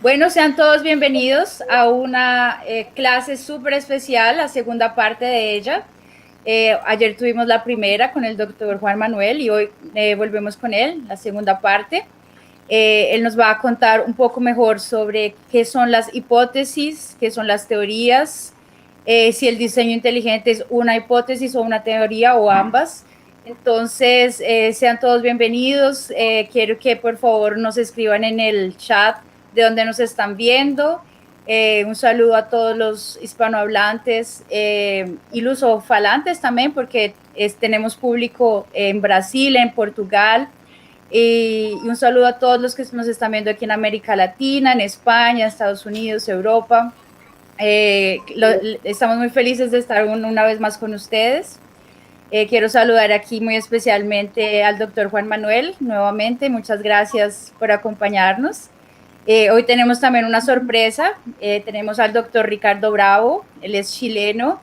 Bueno, sean todos bienvenidos a una clase súper especial, la segunda parte de ella. Ayer tuvimos la primera con el doctor Juan Manuel y hoy volvemos con él, la segunda parte. Él nos va a contar un poco mejor sobre qué son las hipótesis, qué son las teorías, si el diseño inteligente es una hipótesis o una teoría o ambas. Entonces, sean todos bienvenidos. Quiero que por favor nos escriban en el chat de donde nos están viendo. Un saludo a todos los hispanohablantes y lusofalantes también, porque tenemos público en Brasil, en Portugal. Y un saludo a todos los que nos están viendo aquí en América Latina, en España, Estados Unidos, Europa. Estamos muy felices de estar una vez más con ustedes. Quiero saludar aquí muy especialmente al doctor Juan Manuel, nuevamente. Muchas gracias por acompañarnos. Hoy tenemos también una sorpresa. Tenemos al doctor Ricardo Bravo, él es chileno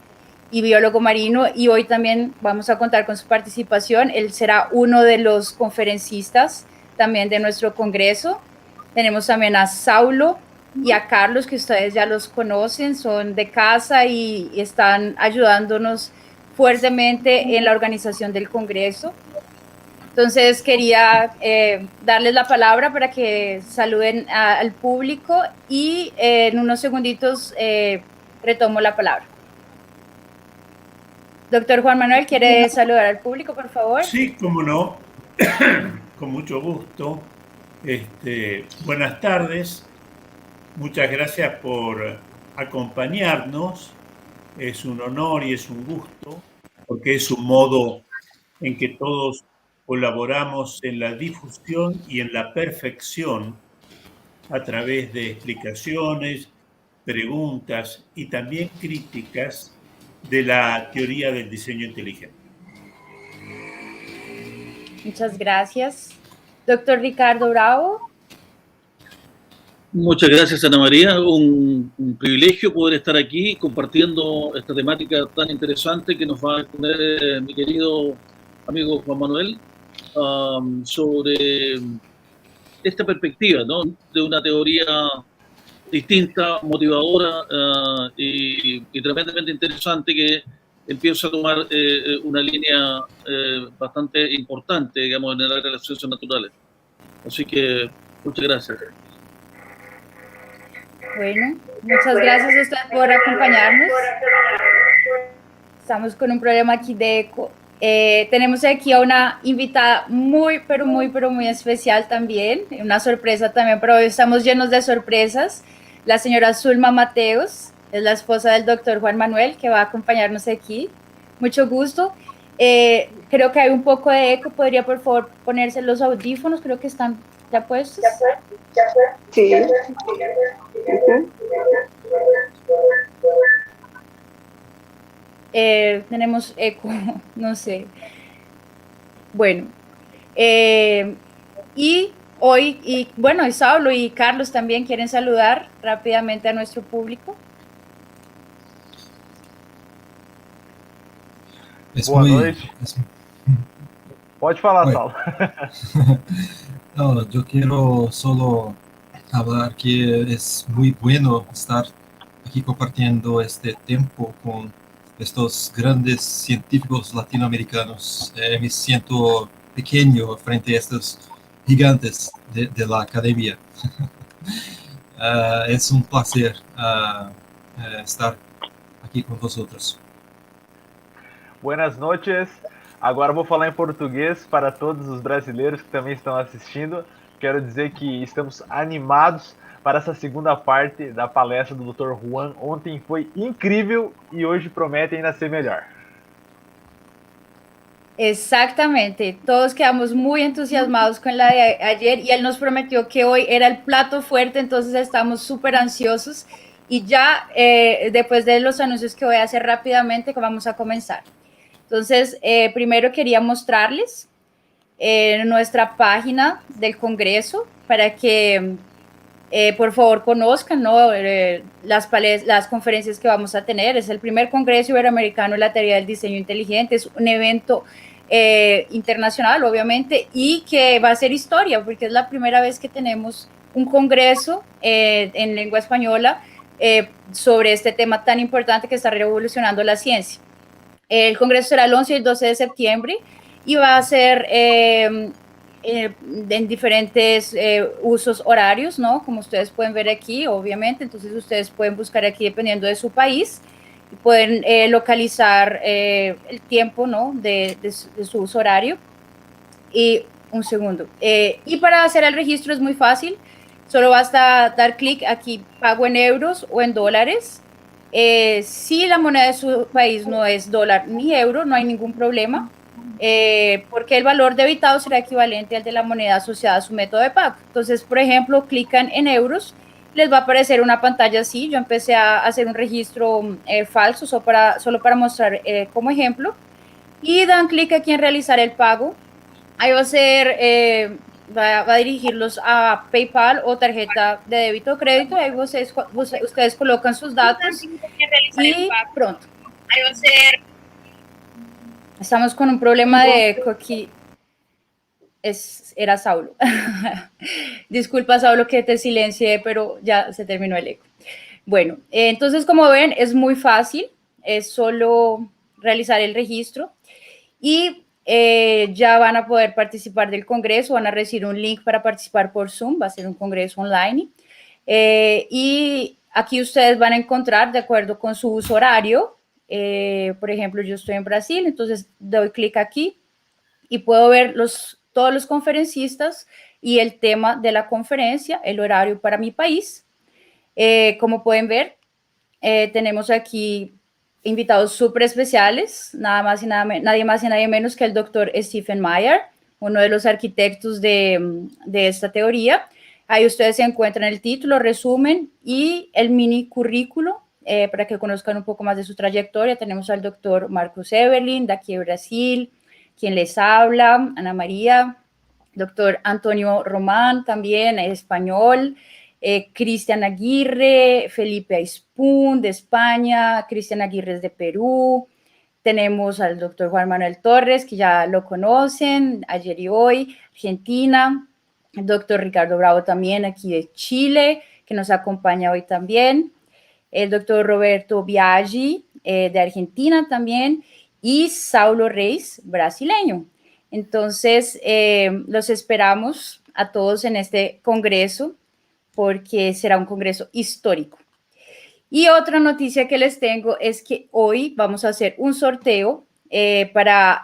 y biólogo marino, y hoy también vamos a contar con su participación. Él será uno de los conferencistas también de nuestro congreso. Tenemos también a Saulo y a Carlos, que ustedes ya los conocen, son de casa y están ayudándonos fuertemente en la organización del Congreso. Entonces quería darles la palabra para que saluden al público y en unos segunditos retomo la palabra. Doctor Juan Manuel, ¿quiere saludar al público, por favor? Sí, cómo no, con mucho gusto. Buenas tardes, muchas gracias por acompañarnos. Es un honor y es un gusto, porque es un modo en que todos colaboramos en la difusión y en la perfección a través de explicaciones, preguntas y también críticas de la teoría del diseño inteligente. Muchas gracias. Doctor Ricardo Bravo. Muchas gracias, Ana María. Un privilegio poder estar aquí compartiendo esta temática tan interesante que nos va a exponer mi querido amigo Juan Manuel sobre esta perspectiva, ¿no? De una teoría distinta, motivadora y tremendamente interesante que empieza a tomar una línea bastante importante, digamos, en el área de las ciencias naturales. Así que muchas gracias. Bueno, muchas gracias a usted por acompañarnos. Estamos con un problema aquí de eco. Tenemos aquí a una invitada muy especial también, una sorpresa también, pero hoy estamos llenos de sorpresas. La señora Zulma Mateos es la esposa del doctor Juan Manuel, que va a acompañarnos aquí. Mucho gusto. Creo que hay un poco de eco. ¿Podría, por favor, ponerse los audífonos? Creo que están ya puestos. Sí. Tenemos eco, no sé. Bueno, y hoy, y Saulo y Carlos también quieren saludar rápidamente a nuestro público. Boa noite. Pode falar, Saulo. No, yo quiero solo hablar que es muy bueno estar aquí compartiendo este tiempo con estos grandes científicos latinoamericanos. Me siento pequeño frente a estos gigantes de la academia. Es un placer estar aqui com vosotros. Buenas noches. Agora vou falar em português para todos os brasileiros que também estão assistindo. Quero dizer que estamos animados para essa segunda parte da palestra do Dr. Juan. Ontem foi incrível e hoje promete ainda ser melhor. Exactamente, todos quedamos muy entusiasmados con la de ayer y él nos prometió que hoy era el plato fuerte, entonces estamos súper ansiosos y ya después de los anuncios que voy a hacer rápidamente vamos a comenzar. Entonces, primero quería mostrarles nuestra página del Congreso para que por favor conozcan, ¿no? las conferencias que vamos a tener. Es el primer Congreso Iberoamericano de la Teoría del Diseño Inteligente, es un evento internacional, obviamente, y que va a ser historia, porque es la primera vez que tenemos un congreso en lengua española sobre este tema tan importante que está revolucionando la ciencia. El congreso será el 11 y el 12 de septiembre y va a ser en diferentes usos horarios, ¿no? Como ustedes pueden ver aquí, obviamente. Entonces, ustedes pueden buscar aquí dependiendo de su país y pueden localizar el tiempo, ¿no? de su uso horario. Y un segundo. Y para hacer el registro es muy fácil. Solo basta dar clic aquí, pago en euros o en dólares. Si la moneda de su país no es dólar ni euro, no hay ningún problema, porque el valor debitado será equivalente al de la moneda asociada a su método de pago. Entonces, por ejemplo, clican en euros, les va a aparecer una pantalla así. Yo empecé a hacer un registro falso solo para mostrar como ejemplo, y dan clic aquí en realizar el pago. Ahí va a ser, va a dirigirlos a PayPal o tarjeta de débito o crédito. Ahí ustedes colocan sus datos y pronto. Ahí va a ser. Estamos con un problema de eco aquí. Era Saulo. Disculpa, Saulo, que te silencié, pero ya se terminó el eco. Bueno, entonces, como ven, es muy fácil. Es solo realizar el registro y ya van a poder participar del congreso, van a recibir un link para participar por Zoom, va a ser un congreso online. Y aquí ustedes van a encontrar, de acuerdo con su uso horario, por ejemplo, yo estoy en Brasil, entonces doy clic aquí y puedo ver todos los conferencistas y el tema de la conferencia, el horario para mi país. Como pueden ver, tenemos aquí invitados súper especiales, nadie más y nadie menos que el doctor Stephen Meyer, uno de los arquitectos de esta teoría. Ahí ustedes se encuentran el título, resumen y el mini currículo para que conozcan un poco más de su trayectoria. Tenemos al doctor Marcos Eberlin, de aquí de Brasil, quien les habla, Ana María, doctor Antonio Román, también español, Cristian Aguirre, Felipe Aispun de España, Cristian Aguirre es de Perú, tenemos al doctor Juan Manuel Torres, que ya lo conocen, ayer y hoy, Argentina, el doctor Ricardo Bravo también aquí de Chile, que nos acompaña hoy también, el doctor Roberto Biaggi de Argentina también, y Saulo Reis, brasileño. Entonces, los esperamos a todos en este congreso, porque será un congreso histórico. Y otra noticia que les tengo es que hoy vamos a hacer un sorteo para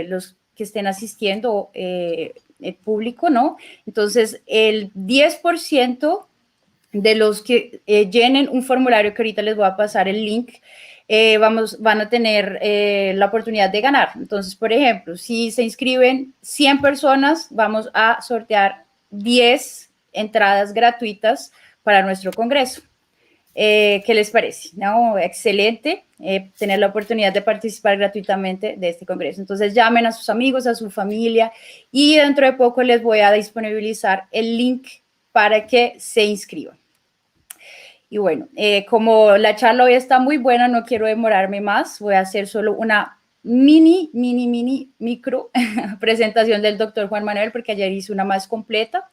los que estén asistiendo, el público, ¿no? Entonces, el 10% de los que llenen un formulario, que ahorita les voy a pasar el link, van a tener la oportunidad de ganar. Entonces, por ejemplo, si se inscriben 100 personas, vamos a sortear 10 entradas gratuitas para nuestro congreso. ¿Qué les parece? ¿No? Excelente tener la oportunidad de participar gratuitamente de este congreso. Entonces, llamen a sus amigos, a su familia, y dentro de poco les voy a disponibilizar el link para que se inscriban. Y bueno, como la charla hoy está muy buena, no quiero demorarme más. Voy a hacer solo una micro presentación del doctor Juan Manuel, porque ayer hice una más completa,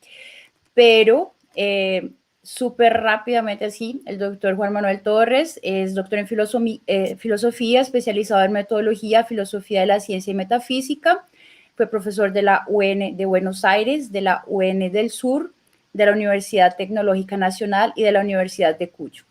pero súper rápidamente así. El doctor Juan Manuel Torres es doctor en filosofía, especializado en metodología, filosofía de la ciencia y metafísica. Fue profesor de la UN de Buenos Aires, de la UN del Sur, de la Universidad Tecnológica Nacional y de la Universidad de Cuyo.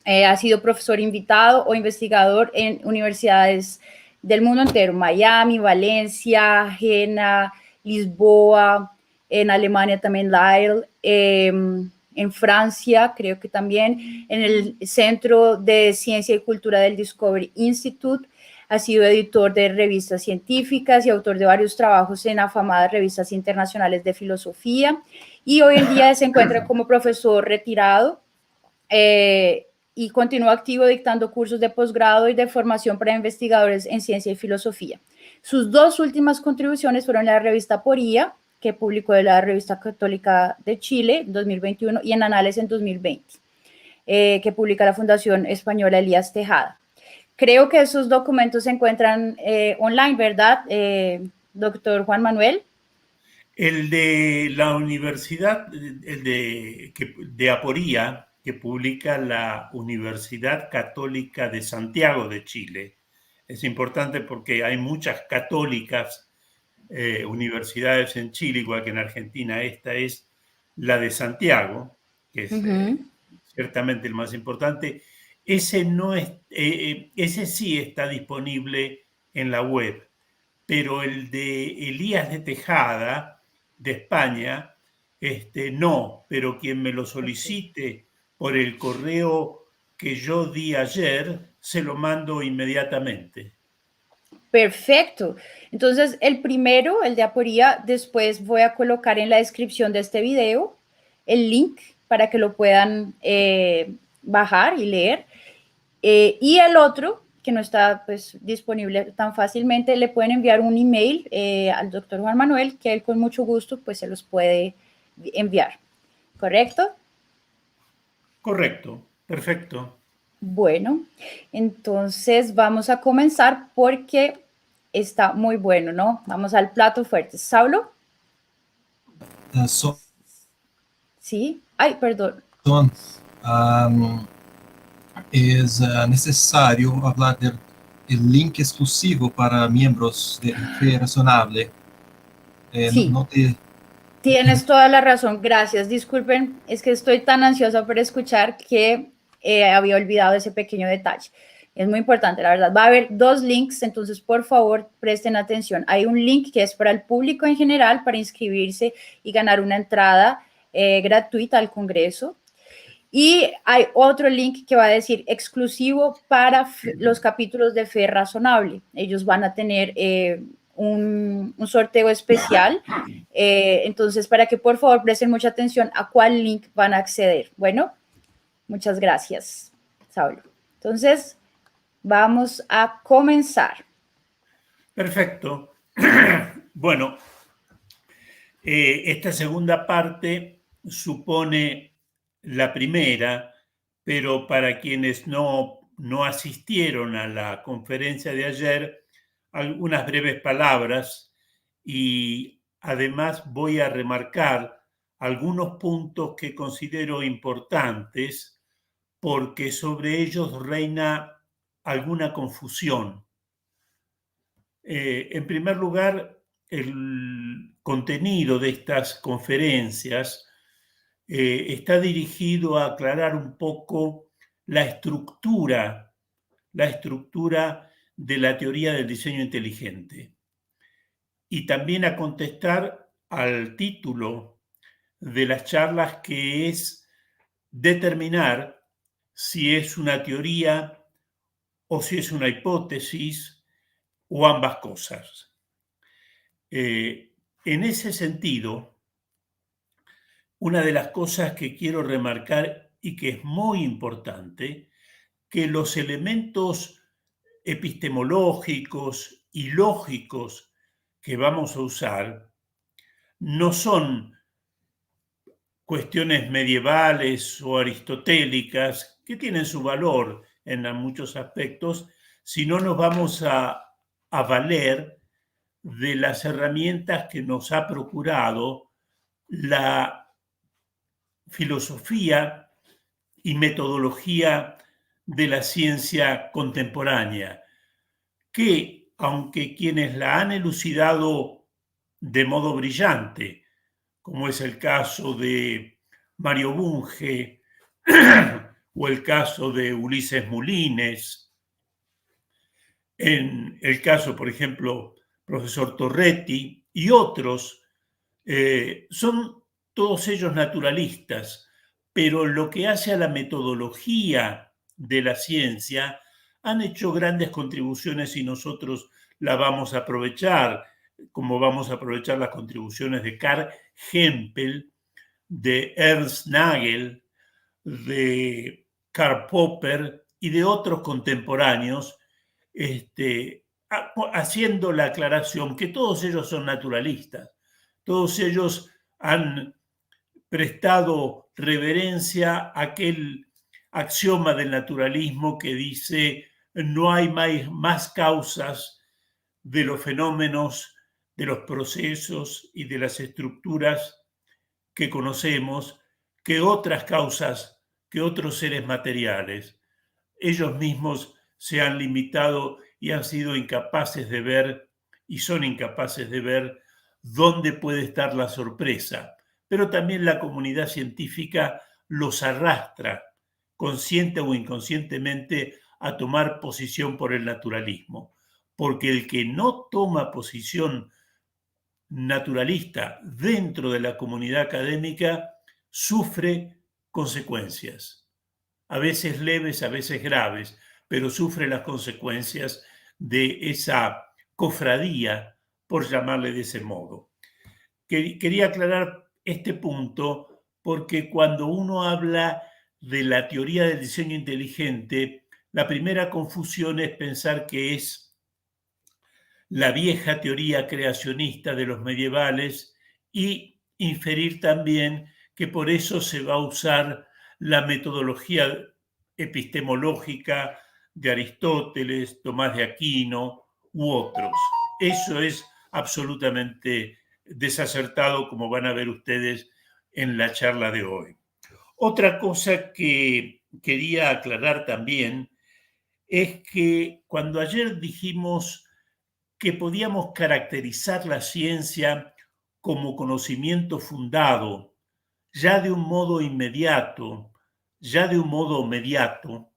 Ha sido profesor invitado o investigador en universidades del mundo entero: Miami, Valencia, Jena, Lisboa, en Alemania también Lille, en Francia creo que también, en el Centro de Ciencia y Cultura del Discovery Institute. Ha sido editor de revistas científicas y autor de varios trabajos en afamadas revistas internacionales de filosofía, y hoy en día se encuentra como profesor retirado y continúa activo dictando cursos de posgrado y de formación para investigadores en ciencia y filosofía. Sus dos últimas contribuciones fueron en la revista Poría, que publicó de la Revista Católica de Chile en 2021, y en Anales en 2020, que publica la Fundación Española Elías Tejada. Creo que esos documentos se encuentran online, ¿verdad, doctor Juan Manuel? El de la universidad, de Aporía, que publica la Universidad Católica de Santiago de Chile. Es importante porque hay muchas católicas universidades en Chile, igual que en Argentina. Esta es la de Santiago, que es ciertamente el más importante. Ese, no es, ese sí está disponible en la web, pero el de Elías de Tejada, de España, no, pero quien me lo solicite por el correo que yo di ayer, se lo mando inmediatamente. Perfecto. Entonces, el primero, el de Aporía, después voy a colocar en la descripción de este video el link para que lo puedan bajar y leer. Y el otro, que no está pues, disponible tan fácilmente, le pueden enviar un email al doctor Juan Manuel, que él con mucho gusto pues, se los puede enviar. ¿Correcto? Correcto, perfecto. Bueno, entonces vamos a comenzar porque está muy bueno, ¿no? Vamos al plato fuerte. ¿Saulo? Sí. Ay, perdón. Es necesario hablar del link exclusivo para miembros de Fe Razonable. Sí. Tienes toda la razón, gracias. Disculpen, es que estoy tan ansiosa por escuchar que había olvidado ese pequeño detalle. Es muy importante, la verdad. Va a haber 2 links, entonces por favor presten atención. Hay un link que es para el público en general, para inscribirse y ganar una entrada gratuita al Congreso. Y hay otro link que va a decir exclusivo para los capítulos de Fe Razonable. Ellos van a tener un sorteo especial. Entonces, para que por favor presten mucha atención a cuál link van a acceder. Bueno, muchas gracias, Saulo. Entonces, vamos a comenzar. Perfecto. Bueno, esta segunda parte supone la primera, pero para quienes no asistieron a la conferencia de ayer, algunas breves palabras y además voy a remarcar algunos puntos que considero importantes porque sobre ellos reina alguna confusión. En primer lugar, el contenido de estas conferencias está dirigido a aclarar un poco la estructura de la teoría del diseño inteligente y también a contestar al título de las charlas, que es determinar si es una teoría o si es una hipótesis o ambas cosas. En ese sentido, una de las cosas que quiero remarcar y que es muy importante, que los elementos epistemológicos y lógicos que vamos a usar no son cuestiones medievales o aristotélicas que tienen su valor en muchos aspectos, sino nos vamos a valer de las herramientas que nos ha procurado la filosofía y metodología de la ciencia contemporánea, que aunque quienes la han elucidado de modo brillante, como es el caso de Mario Bunge o el caso de Ulises Mulines, en el caso, por ejemplo, profesor Torretti y otros, son todos ellos naturalistas, pero lo que hace a la metodología de la ciencia han hecho grandes contribuciones y nosotros la vamos a aprovechar, como vamos a aprovechar las contribuciones de Karl Hempel, de Ernst Nagel, de Karl Popper y de otros contemporáneos, haciendo la aclaración que todos ellos son naturalistas, todos ellos han prestado reverencia a aquel axioma del naturalismo que dice no hay más causas de los fenómenos de los procesos y de las estructuras que conocemos que otras causas, que otros seres materiales. Ellos mismos se han limitado y han sido incapaces de ver, y son incapaces de ver, dónde puede estar la sorpresa. Pero también la comunidad científica los arrastra, consciente o inconscientemente, a tomar posición por el naturalismo. Porque el que no toma posición naturalista dentro de la comunidad académica sufre consecuencias, a veces leves, a veces graves, pero sufre las consecuencias de esa cofradía, por llamarle de ese modo. Quería aclarar este punto porque cuando uno habla de la teoría del diseño inteligente, la primera confusión es pensar que es la vieja teoría creacionista de los medievales y inferir también que por eso se va a usar la metodología epistemológica de Aristóteles, Tomás de Aquino u otros. Eso es absolutamente desacertado, como van a ver ustedes en la charla de hoy. Otra cosa que quería aclarar también es que cuando ayer dijimos que podíamos caracterizar la ciencia como conocimiento fundado, ya de un modo inmediato, ya de un modo mediato,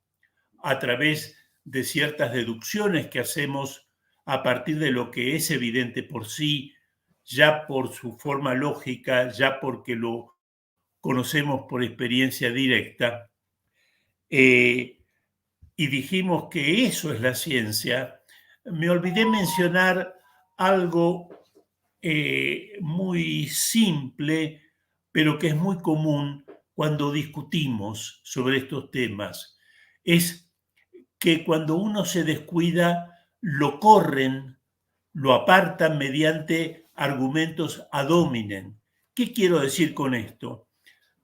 a través de ciertas deducciones que hacemos a partir de lo que es evidente por sí, ya por su forma lógica, ya porque lo conocemos por experiencia directa, y dijimos que eso es la ciencia. Me olvidé mencionar algo muy simple, pero que es muy común cuando discutimos sobre estos temas. Es que cuando uno se descuida, lo corren, lo apartan mediante argumentos ad hominem. ¿Qué quiero decir con esto?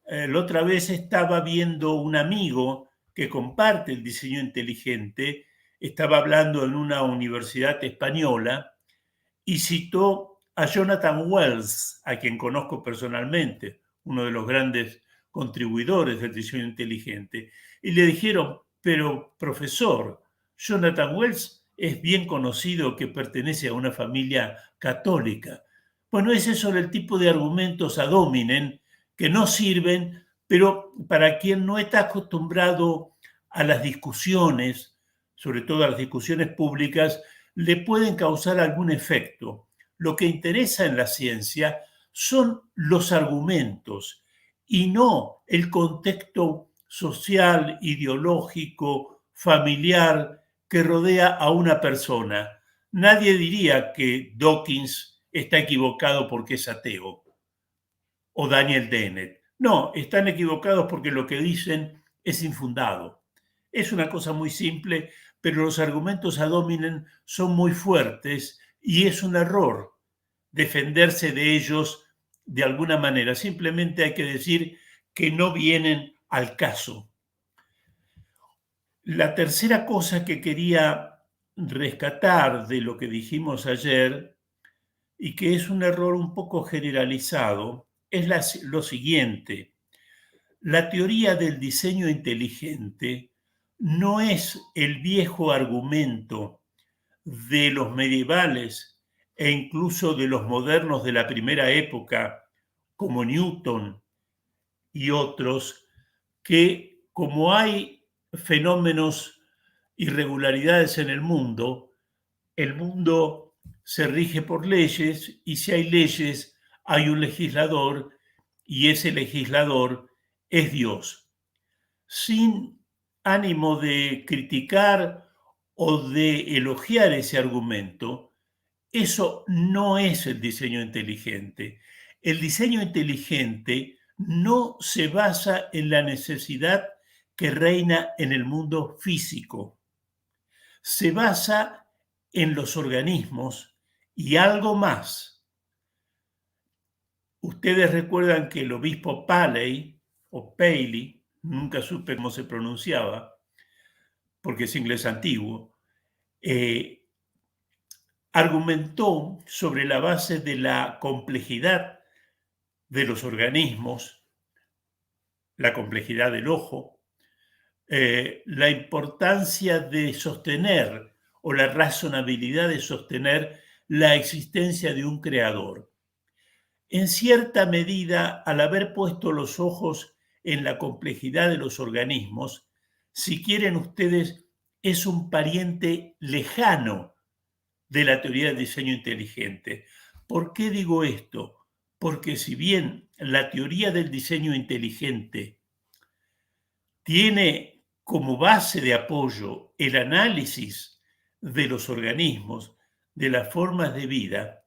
La otra vez estaba viendo un amigo que comparte el diseño inteligente, estaba hablando en una universidad española y citó a Jonathan Wells, a quien conozco personalmente, uno de los grandes contribuidores del diseño inteligente. Y le dijeron, pero profesor, Jonathan Wells es bien conocido que pertenece a una familia católica. Bueno, ese es sobre el tipo de argumentos ad hominem que no sirven, pero para quien no está acostumbrado a las discusiones, sobre todo a las discusiones públicas, le pueden causar algún efecto. Lo que interesa en la ciencia son los argumentos y no el contexto social, ideológico, familiar que rodea a una persona. Nadie diría que Dawkins está equivocado porque es ateo o Daniel Dennett. No, están equivocados porque lo que dicen es infundado. Es una cosa muy simple, pero los argumentos ad hominem son muy fuertes y es un error defenderse de ellos de alguna manera. Simplemente hay que decir que no vienen al caso. La tercera cosa que quería rescatar de lo que dijimos ayer, y que es un error un poco generalizado, es lo siguiente. La teoría del diseño inteligente no es el viejo argumento de los medievales e incluso de los modernos de la primera época, como Newton y otros, que como hay fenómenos, irregularidades en el mundo se rige por leyes y si hay leyes hay un legislador y ese legislador es Dios. Sin ánimo de criticar o de elogiar ese argumento, eso no es el diseño inteligente. El diseño inteligente no se basa en la necesidad que reina en el mundo físico. Se basa en los organismos y algo más. Ustedes recuerdan que el obispo Paley, o Paley, nunca supe cómo se pronunciaba, porque es inglés antiguo, argumentó sobre la base de la complejidad de los organismos, la complejidad del ojo, la importancia de sostener o la razonabilidad de sostener la existencia de un creador. En cierta medida, al haber puesto los ojos en la complejidad de los organismos, si quieren ustedes, es un pariente lejano de la teoría del diseño inteligente. ¿Por qué digo esto? Porque si bien la teoría del diseño inteligente tiene como base de apoyo el análisis de los organismos, de las formas de vida,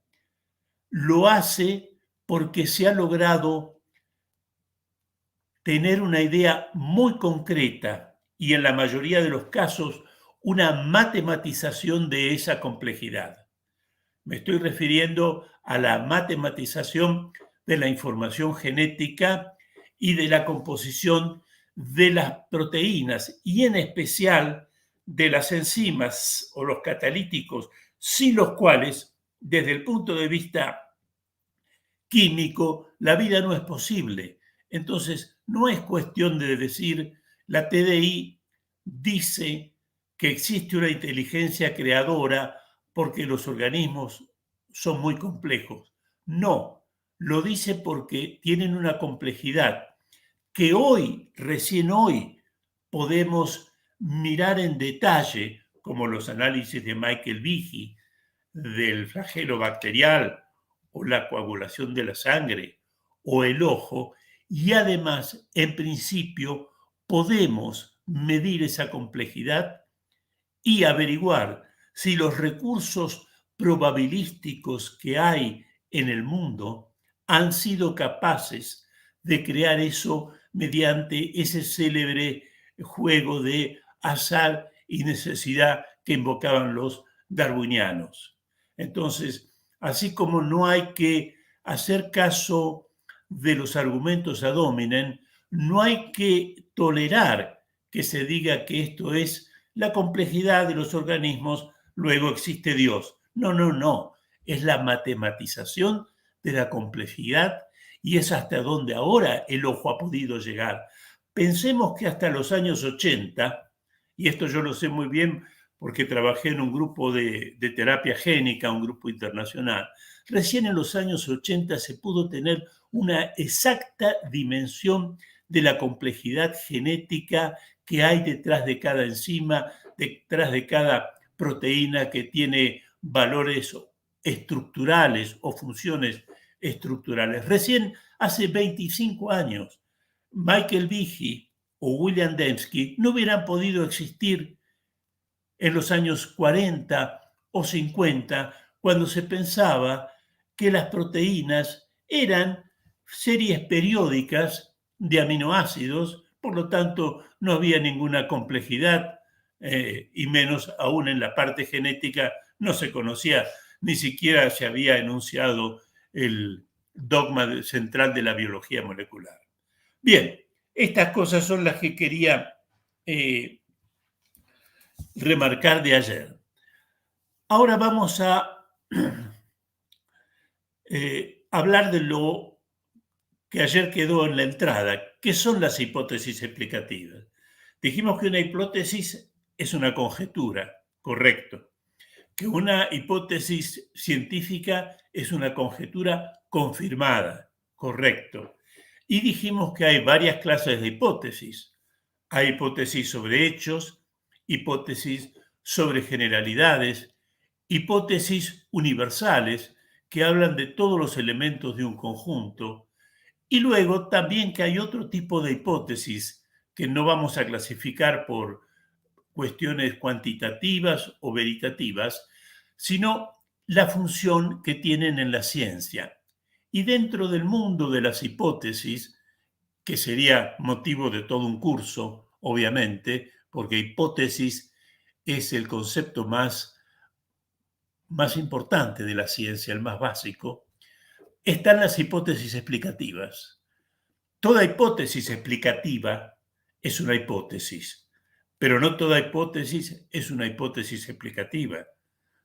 lo hace porque se ha logrado tener una idea muy concreta y en la mayoría de los casos una matematización de esa complejidad. Me estoy refiriendo a la matematización de la información genética y de la composición de las proteínas y en especial de las enzimas o los catalíticos, sin los cuales, desde el punto de vista químico, la vida no es posible. Entonces, no es cuestión de decir, la TDI dice que existe una inteligencia creadora porque los organismos son muy complejos. No, lo dice porque tienen una complejidad que hoy, recién hoy, podemos mirar en detalle, como los análisis de Michael Behe del flagelo bacterial o la coagulación de la sangre o el ojo, y además, en principio, podemos medir esa complejidad y averiguar si los recursos probabilísticos que hay en el mundo han sido capaces de crear eso mediante ese célebre juego de azar y necesidad que invocaban los darwinianos. Entonces, así como no hay que hacer caso de los argumentos ad hominem, no hay que tolerar que se diga que esto es la complejidad de los organismos, luego existe Dios. No, no, no. Es la matematización de la complejidad y es hasta donde ahora el ojo ha podido llegar. Pensemos que hasta los años 80, y esto yo lo sé muy bien porque trabajé en un grupo de terapia génica, un grupo internacional, recién en los años 80 se pudo tener una exacta dimensión de la complejidad genética que hay detrás de cada enzima, detrás de cada proteína que tiene valores estructurales o funciones estructurales. Recién hace 25 años, Michael Behe o William Dembski no hubieran podido existir en los años 40 o 50, cuando se pensaba que las proteínas eran series periódicas de aminoácidos, por lo tanto no había ninguna complejidad y menos aún en la parte genética no se conocía, ni siquiera se había enunciado el dogma central de la biología molecular. Bien, estas cosas son las que quería remarcar de ayer. Ahora vamos a hablar de lo que ayer quedó en la entrada, que son las hipótesis explicativas. Dijimos que una hipótesis es una conjetura, correcto. Que una hipótesis científica es una conjetura confirmada, correcto. Y dijimos que hay varias clases de hipótesis. Hay hipótesis sobre hechos, hipótesis sobre generalidades, hipótesis universales que hablan de todos los elementos de un conjunto, y luego también que hay otro tipo de hipótesis que no vamos a clasificar por cuestiones cuantitativas o veritativas, sino la función que tienen en la ciencia. Y dentro del mundo de las hipótesis, que sería motivo de todo un curso, obviamente, porque hipótesis es el concepto más importante de la ciencia, el más básico, están las hipótesis explicativas. Toda hipótesis explicativa es una hipótesis, pero no toda hipótesis es una hipótesis explicativa.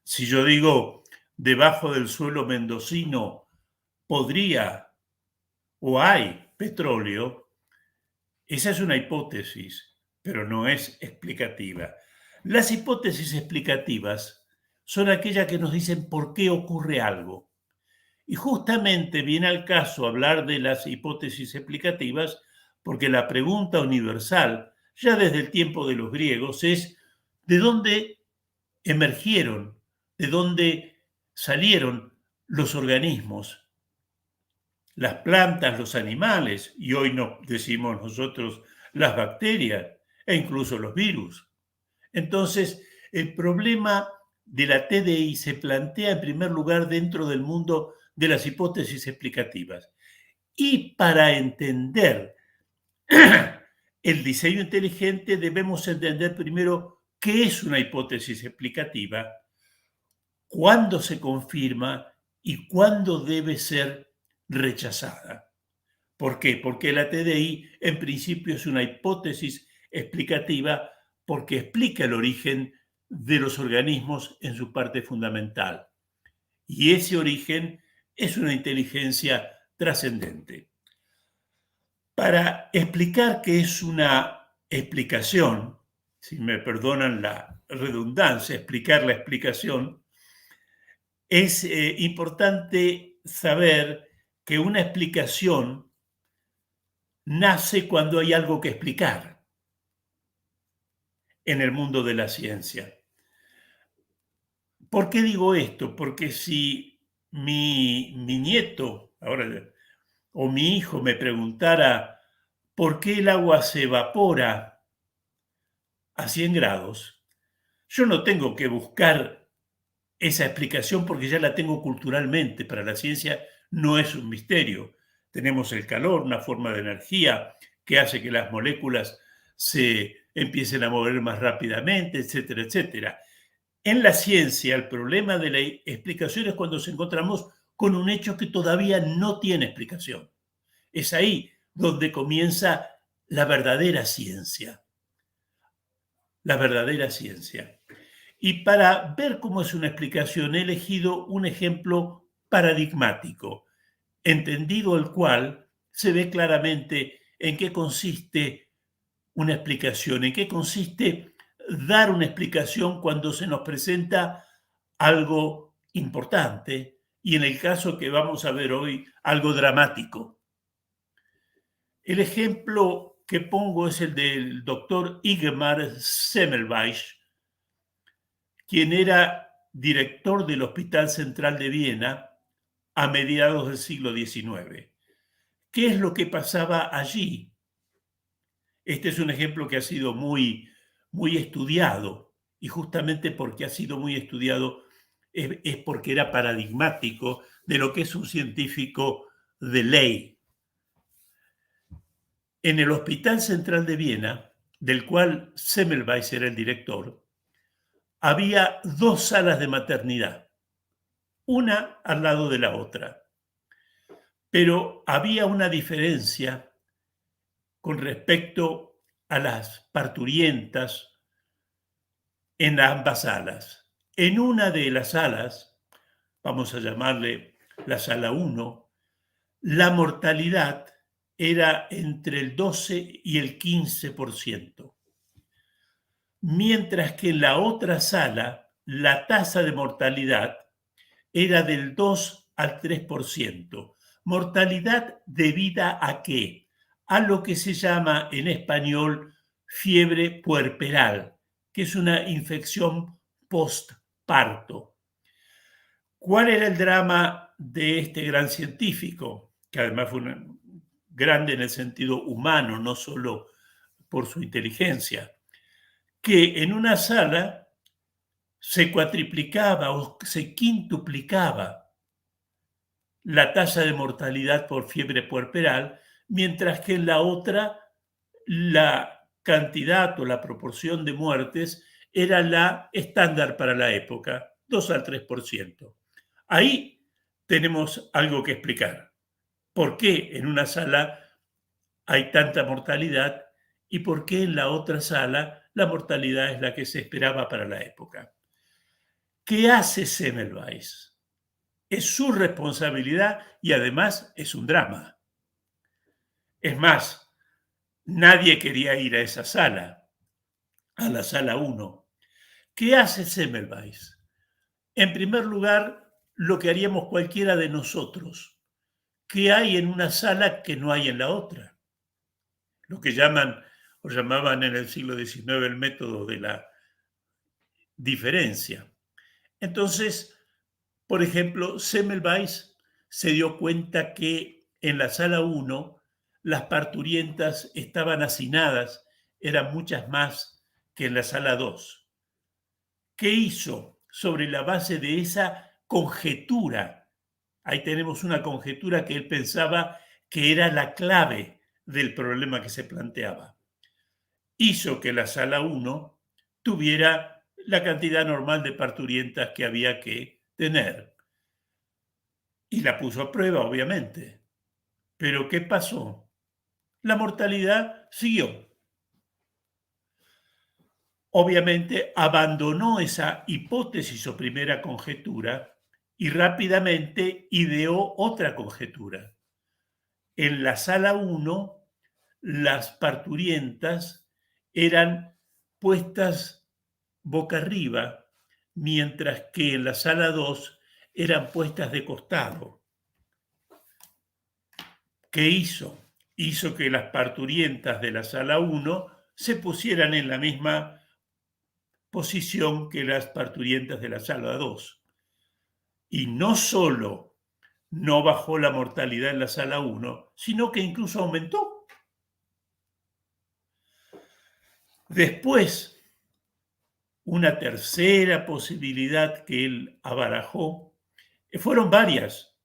Si yo digo, debajo del suelo mendocino podría o hay petróleo, esa es una hipótesis, pero no es explicativa. Las hipótesis explicativas son aquellas que nos dicen por qué ocurre algo. Y justamente viene al caso hablar de las hipótesis explicativas porque la pregunta universal, ya desde el tiempo de los griegos, es ¿de dónde emergieron, de dónde salieron los organismos, las plantas, los animales, y hoy nos decimos nosotros las bacterias e incluso los virus? Entonces, el problema de la TDI se plantea en primer lugar dentro del mundo de las hipótesis explicativas. Y para entender el diseño inteligente debemos entender primero qué es una hipótesis explicativa, cuándo se confirma y cuándo debe ser rechazada. ¿Por qué? Porque la TDI en principio es una hipótesis explicativa porque explica el origen de los organismos en su parte fundamental. Y ese origen es una inteligencia trascendente. Para explicar qué es una explicación, si me perdonan la redundancia, explicar la explicación, es importante saber que una explicación nace cuando hay algo que explicar en el mundo de la ciencia. ¿Por qué digo esto? Porque si mi nieto ahora, o mi hijo me preguntara por qué el agua se evapora a 100 grados, yo no tengo que buscar esa explicación porque ya la tengo culturalmente. Para la ciencia no es un misterio. Tenemos el calor, una forma de energía que hace que las moléculas se empiecen a mover más rápidamente, etcétera, etcétera. En la ciencia, el problema de la explicación es cuando nos encontramos con un hecho que todavía no tiene explicación. Es ahí donde comienza la verdadera ciencia. La verdadera ciencia. Y para ver cómo es una explicación, he elegido un ejemplo paradigmático, entendido el cual se ve claramente en qué consiste una explicación, en qué consiste dar una explicación cuando se nos presenta algo importante y en el caso que vamos a ver hoy, algo dramático. El ejemplo que pongo es el del doctor Ingemar Semmelweis, quien era director del Hospital Central de Viena a mediados del siglo XIX. ¿Qué es lo que pasaba allí? Este es un ejemplo que ha sido muy estudiado, y justamente porque ha sido muy estudiado es porque era paradigmático de lo que es un científico de ley. En el Hospital Central de Viena, del cual Semmelweis era el director, había 2 salas de maternidad, una al lado de la otra. Pero había una diferencia con respecto a las parturientas en ambas salas. En una de las salas, vamos a llamarle la sala 1, la mortalidad era entre el 12 y el 15%. Mientras que en la otra sala, la tasa de mortalidad era del 2 al 3%. ¿Mortalidad debida a qué? A lo que se llama en español fiebre puerperal, que es una infección postparto. ¿Cuál era el drama de este gran científico? Que además fue grande en el sentido humano, no solo por su inteligencia. Que en una sala se cuatriplicaba o se quintuplicaba la tasa de mortalidad por fiebre puerperal, mientras que en la otra la cantidad o la proporción de muertes era la estándar para la época, 2 al 3%. Ahí tenemos algo que explicar. ¿Por qué en una sala hay tanta mortalidad y por qué en la otra sala la mortalidad es la que se esperaba para la época? ¿Qué hace Semmelweis? Es su responsabilidad y además es un drama. Es más, nadie quería ir a esa sala, a la sala 1. ¿Qué hace Semmelweis? En primer lugar, lo que haríamos cualquiera de nosotros. ¿Qué hay en una sala que no hay en la otra? Lo que llaman o llamaban en el siglo XIX el método de la diferencia. Entonces, por ejemplo, Semmelweis se dio cuenta que en la sala 1 las parturientas estaban hacinadas, eran muchas más que en la sala 2. ¿Qué hizo? Sobre la base de esa conjetura, ahí tenemos una conjetura que él pensaba que era la clave del problema que se planteaba. Hizo que la sala 1 tuviera la cantidad normal de parturientas que había que tener. Y la puso a prueba, obviamente. Pero ¿qué pasó? La mortalidad siguió. Obviamente abandonó esa hipótesis o primera conjetura y rápidamente ideó otra conjetura. En la sala 1, las parturientas eran puestas boca arriba, mientras que en la sala 2 eran puestas de costado. ¿Qué hizo? Hizo que las parturientas de la sala 1 se pusieran en la misma posición que las parturientas de la sala 2. Y no solo no bajó la mortalidad en la sala 1, sino que incluso aumentó. Después, una tercera posibilidad que él abarajó, fueron varias,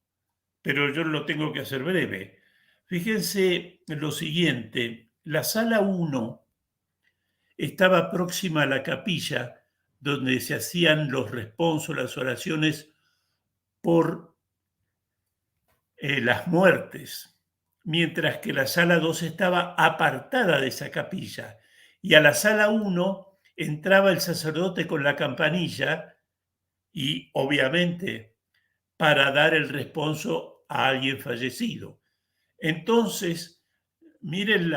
pero yo lo tengo que hacer breve. Fíjense lo siguiente, la sala 1 estaba próxima a la capilla donde se hacían los responsos, las oraciones por las muertes, mientras que la sala 2 estaba apartada de esa capilla. Y a la sala 1 entraba el sacerdote con la campanilla y obviamente para dar el responso a alguien fallecido. Entonces, miren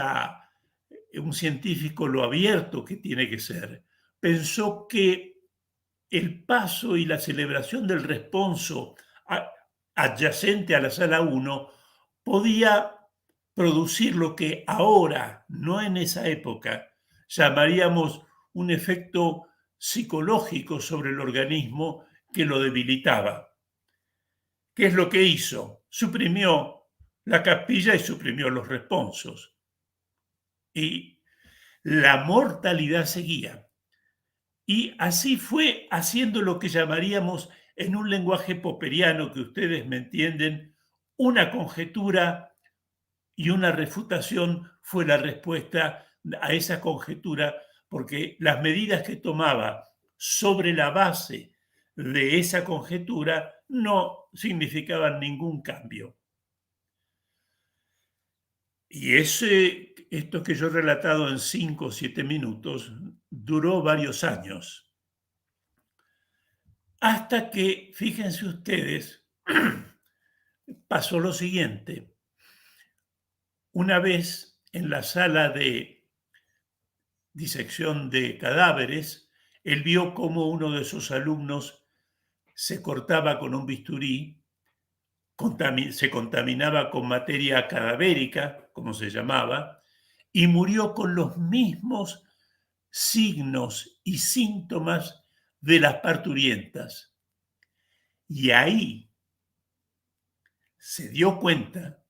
un científico lo abierto que tiene que ser. Pensó que el paso y la celebración del responso adyacente a la sala 1 podía producir lo que ahora, no en esa época, llamaríamos un efecto psicológico sobre el organismo que lo debilitaba. ¿Qué es lo que hizo? Suprimió la capilla y suprimió los responsos. Y la mortalidad seguía. Y así fue haciendo lo que llamaríamos en un lenguaje popperiano que ustedes me entienden, una conjetura y una refutación fue la respuesta a esa conjetura, porque las medidas que tomaba sobre la base de esa conjetura no significaban ningún cambio. Y esto que yo he relatado en 5 o 7 minutos duró varios años. Hasta que, fíjense ustedes, pasó lo siguiente. Una vez en la sala de disección de cadáveres, él vio cómo uno de sus alumnos se cortaba con un bisturí, se contaminaba con materia cadavérica, como se llamaba, y murió con los mismos signos y síntomas de las parturientas. Y ahí se dio cuenta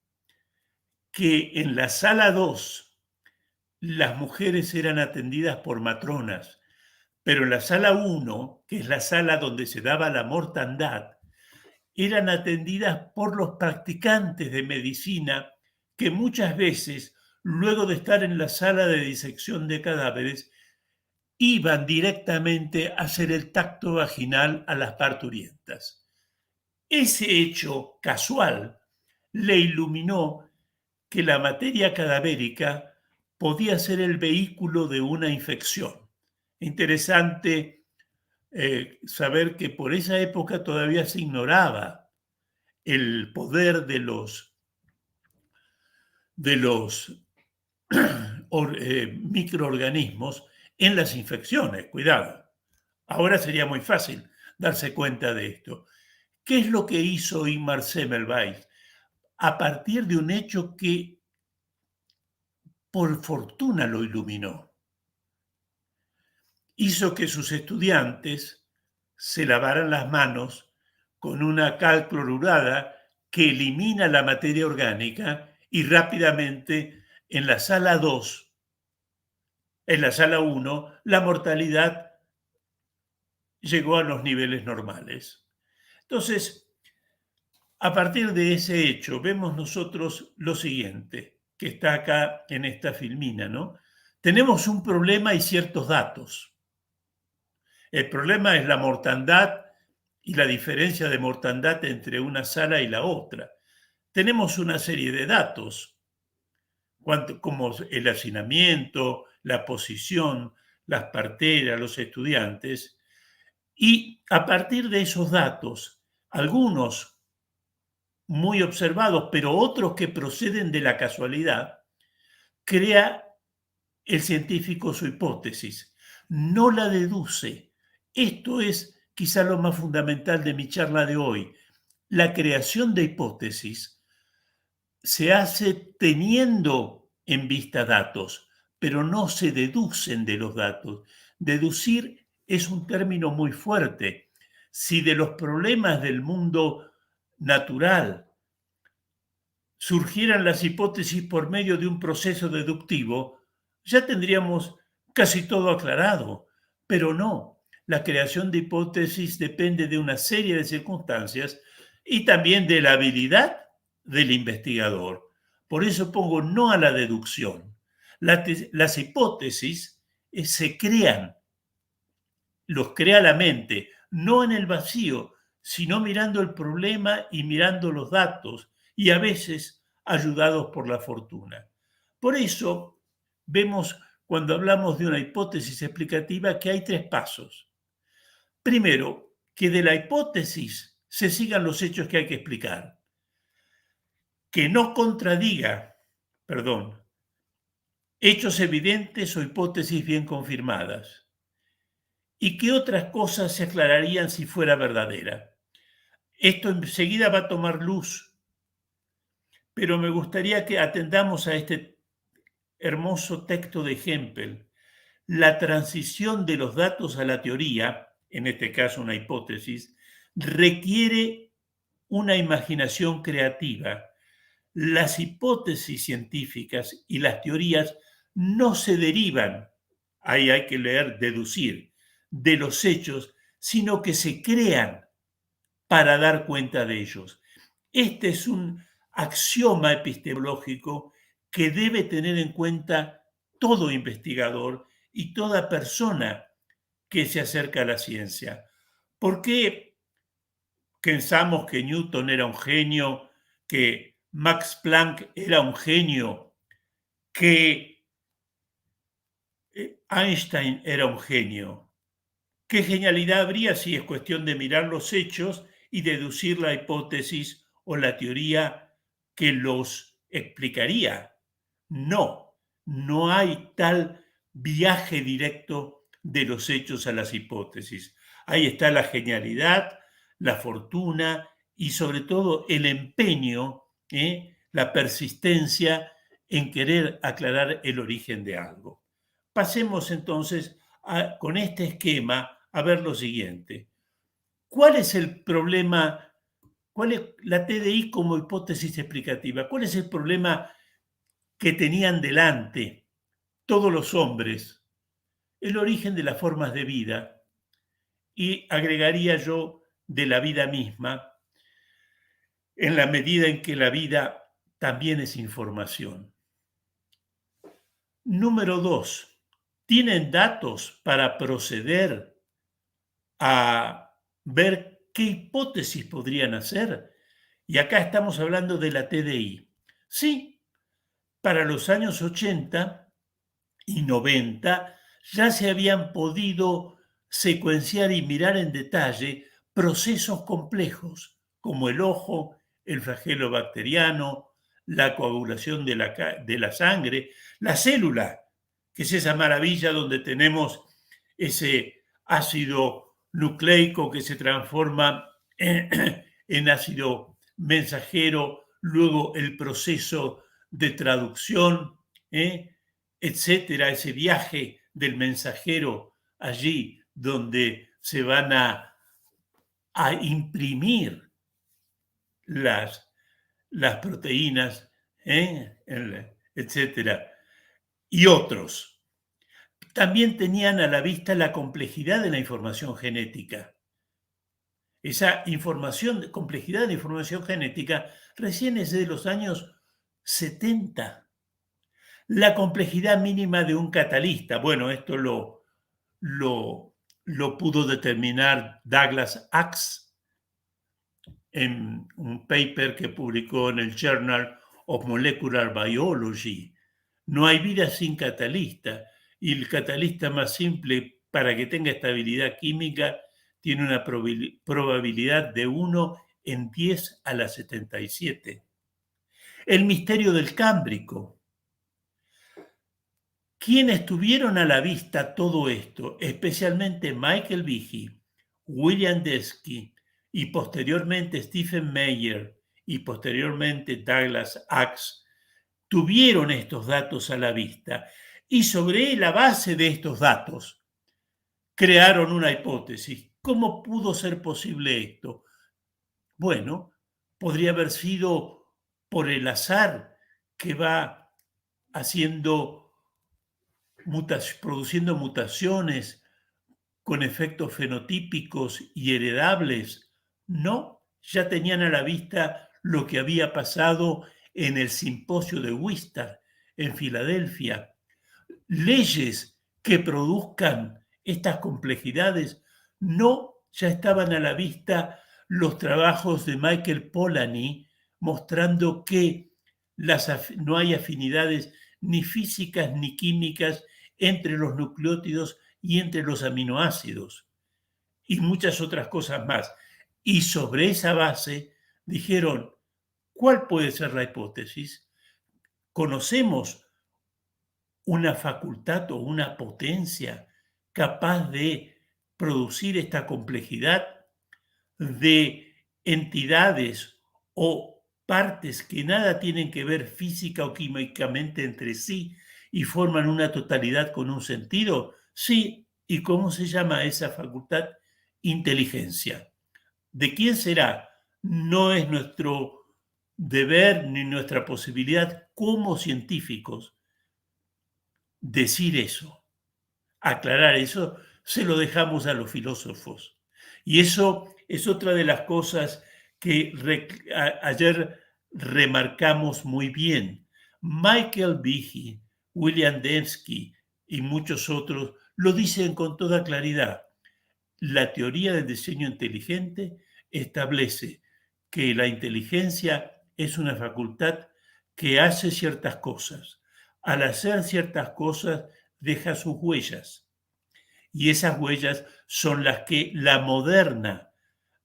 que en la sala 2 las mujeres eran atendidas por matronas, pero en la sala 1, que es la sala donde se daba la mortandad, eran atendidas por los practicantes de medicina que muchas veces, luego de estar en la sala de disección de cadáveres, iban directamente a hacer el tacto vaginal a las parturientas. Ese hecho casual le iluminó que la materia cadavérica podía ser el vehículo de una infección. Interesante saber que por esa época todavía se ignoraba el poder de los microorganismos en las infecciones. Cuidado. Ahora sería muy fácil darse cuenta de esto. ¿Qué es lo que hizo Ingmar Semmelweis? A partir de un hecho que por fortuna lo iluminó. Hizo que sus estudiantes se lavaran las manos con una cal clorurada que elimina la materia orgánica y rápidamente en la sala 2, en la sala 1, la mortalidad llegó a los niveles normales. Entonces, a partir de ese hecho, vemos nosotros lo siguiente, que está acá en esta filmina, ¿no? Tenemos un problema y ciertos datos. El problema es la mortandad y la diferencia de mortandad entre una sala y la otra. Tenemos una serie de datos, como el hacinamiento, la posición, las parteras, los estudiantes, y a partir de esos datos, algunos muy observados, pero otros que proceden de la casualidad, crea el científico su hipótesis, no la deduce. Esto es quizá lo más fundamental de mi charla de hoy. La creación de hipótesis se hace teniendo en vista datos, pero no se deducen de los datos. Deducir es un término muy fuerte. Si de los problemas del mundo natural surgieran las hipótesis por medio de un proceso deductivo, ya tendríamos casi todo aclarado, pero no. La creación de hipótesis depende de una serie de circunstancias y también de la habilidad del investigador. Por eso pongo no a la deducción. Las hipótesis se crean, los crea la mente, no en el vacío, sino mirando el problema y mirando los datos, y a veces ayudados por la fortuna. Por eso vemos cuando hablamos de una hipótesis explicativa que hay 3 pasos. Primero, que de la hipótesis se sigan los hechos que hay que explicar. Que no contradiga, hechos evidentes o hipótesis bien confirmadas. Y que otras cosas se aclararían si fuera verdadera. Esto enseguida va a tomar luz, pero me gustaría que atendamos a este hermoso texto de Hempel. La transición de los datos a la teoría, en este caso una hipótesis, requiere una imaginación creativa. Las hipótesis científicas y las teorías no se derivan, ahí hay que leer, deducir, de los hechos, sino que se crean para dar cuenta de ellos. Este es un axioma epistemológico que debe tener en cuenta todo investigador y toda persona que se acerca a la ciencia. ¿Por qué pensamos que Newton era un genio, que Max Planck era un genio, que Einstein era un genio? ¿Qué genialidad habría si es cuestión de mirar los hechos y deducir la hipótesis o la teoría que los explicaría? No, no hay tal viaje directo de los hechos a las hipótesis. Ahí está la genialidad, la fortuna y sobre todo el empeño, la persistencia en querer aclarar el origen de algo. Pasemos entonces con este esquema a ver lo siguiente. ¿Cuál es el problema? ¿Cuál es la TDI como hipótesis explicativa? ¿Cuál es el problema que tenían delante todos los hombres? El origen de las formas de vida, y agregaría yo de la vida misma, en la medida en que la vida también es información. Número 2. ¿Tienen datos para proceder a ver qué hipótesis podrían hacer? Y acá estamos hablando de la TDI. Sí, para los años 80 y 90 ya se habían podido secuenciar y mirar en detalle procesos complejos como el ojo, el flagelo bacteriano, la coagulación de la sangre, la célula, que es esa maravilla donde tenemos ese ácido nucleico que se transforma en ácido mensajero, luego el proceso de traducción, etcétera, ese viaje del mensajero allí donde se van a imprimir las proteínas, etcétera, y otros. También tenían a la vista la complejidad de la información genética. Esa complejidad de la información genética recién es de los años 70. La complejidad mínima de un catalista, bueno, esto lo pudo determinar Douglas Axe en un paper que publicó en el Journal of Molecular Biology. No hay vida sin catalista, y el catalista más simple, para que tenga estabilidad química, tiene una probabilidad de 1 en 10 a la 77. El misterio del cámbrico. Quienes tuvieron a la vista todo esto, especialmente Michael Behe, William Dembski y posteriormente Stephen Meyer y posteriormente Douglas Axe, tuvieron estos datos a la vista y sobre la base de estos datos crearon una hipótesis. ¿Cómo pudo ser posible esto? Bueno, podría haber sido por el azar que va produciendo mutaciones con efectos fenotípicos y heredables. No, ya tenían a la vista lo que había pasado en el simposio de Wistar en Filadelfia. Leyes que produzcan estas complejidades, no, ya estaban a la vista los trabajos de Michael Polanyi mostrando que no hay afinidades ni físicas ni químicas entre los nucleótidos y entre los aminoácidos y muchas otras cosas más. Y sobre esa base dijeron, ¿cuál puede ser la hipótesis? ¿Conocemos una facultad o una potencia capaz de producir esta complejidad de entidades o partes que nada tienen que ver física o químicamente entre sí y forman una totalidad con un sentido? Sí. ¿Y cómo se llama esa facultad? Inteligencia. ¿De quién será? No es nuestro deber ni nuestra posibilidad como científicos decir eso, aclarar eso, se lo dejamos a los filósofos. Y eso es otra de las cosas que ayer remarcamos muy bien. Michael Behe, William Dembski y muchos otros lo dicen con toda claridad. La teoría del diseño inteligente establece que la inteligencia es una facultad que hace ciertas cosas. Al hacer ciertas cosas, deja sus huellas. Y esas huellas son las que la moderna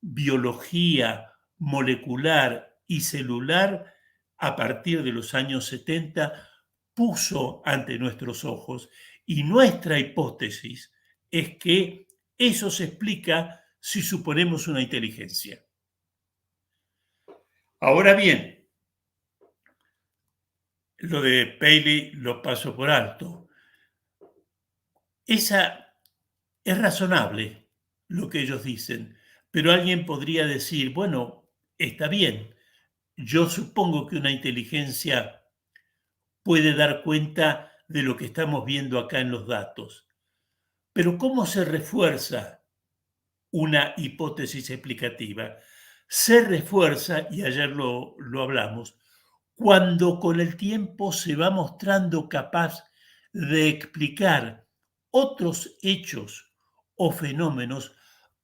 biología molecular y celular, a partir de los años 70, puso ante nuestros ojos. Y nuestra hipótesis es que eso se explica si suponemos una inteligencia. Ahora bien, lo de Paley lo paso por alto. Es razonable lo que ellos dicen, pero alguien podría decir, bueno, está bien, yo supongo que una inteligencia puede dar cuenta de lo que estamos viendo acá en los datos, pero ¿cómo se refuerza una hipótesis explicativa? Se refuerza, y ayer lo hablamos, cuando con el tiempo se va mostrando capaz de explicar otros hechos o fenómenos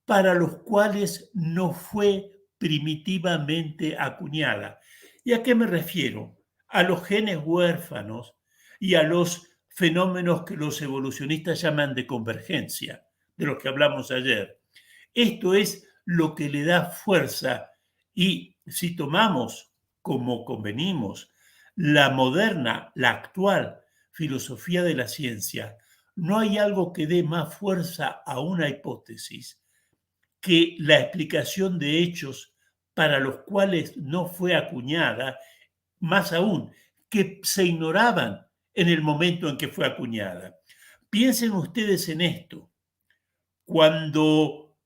para los cuales no fue primitivamente acuñada. ¿Y a qué me refiero? A los genes huérfanos y a los fenómenos que los evolucionistas llaman de convergencia, de los que hablamos ayer. Esto es lo que le da fuerza y si tomamos como convenimos la moderna, la actual filosofía de la ciencia, no hay algo que dé más fuerza a una hipótesis que la explicación de hechos para los cuales no fue acuñada, más aún, que se ignoraban en el momento en que fue acuñada. Piensen ustedes en esto. Cuando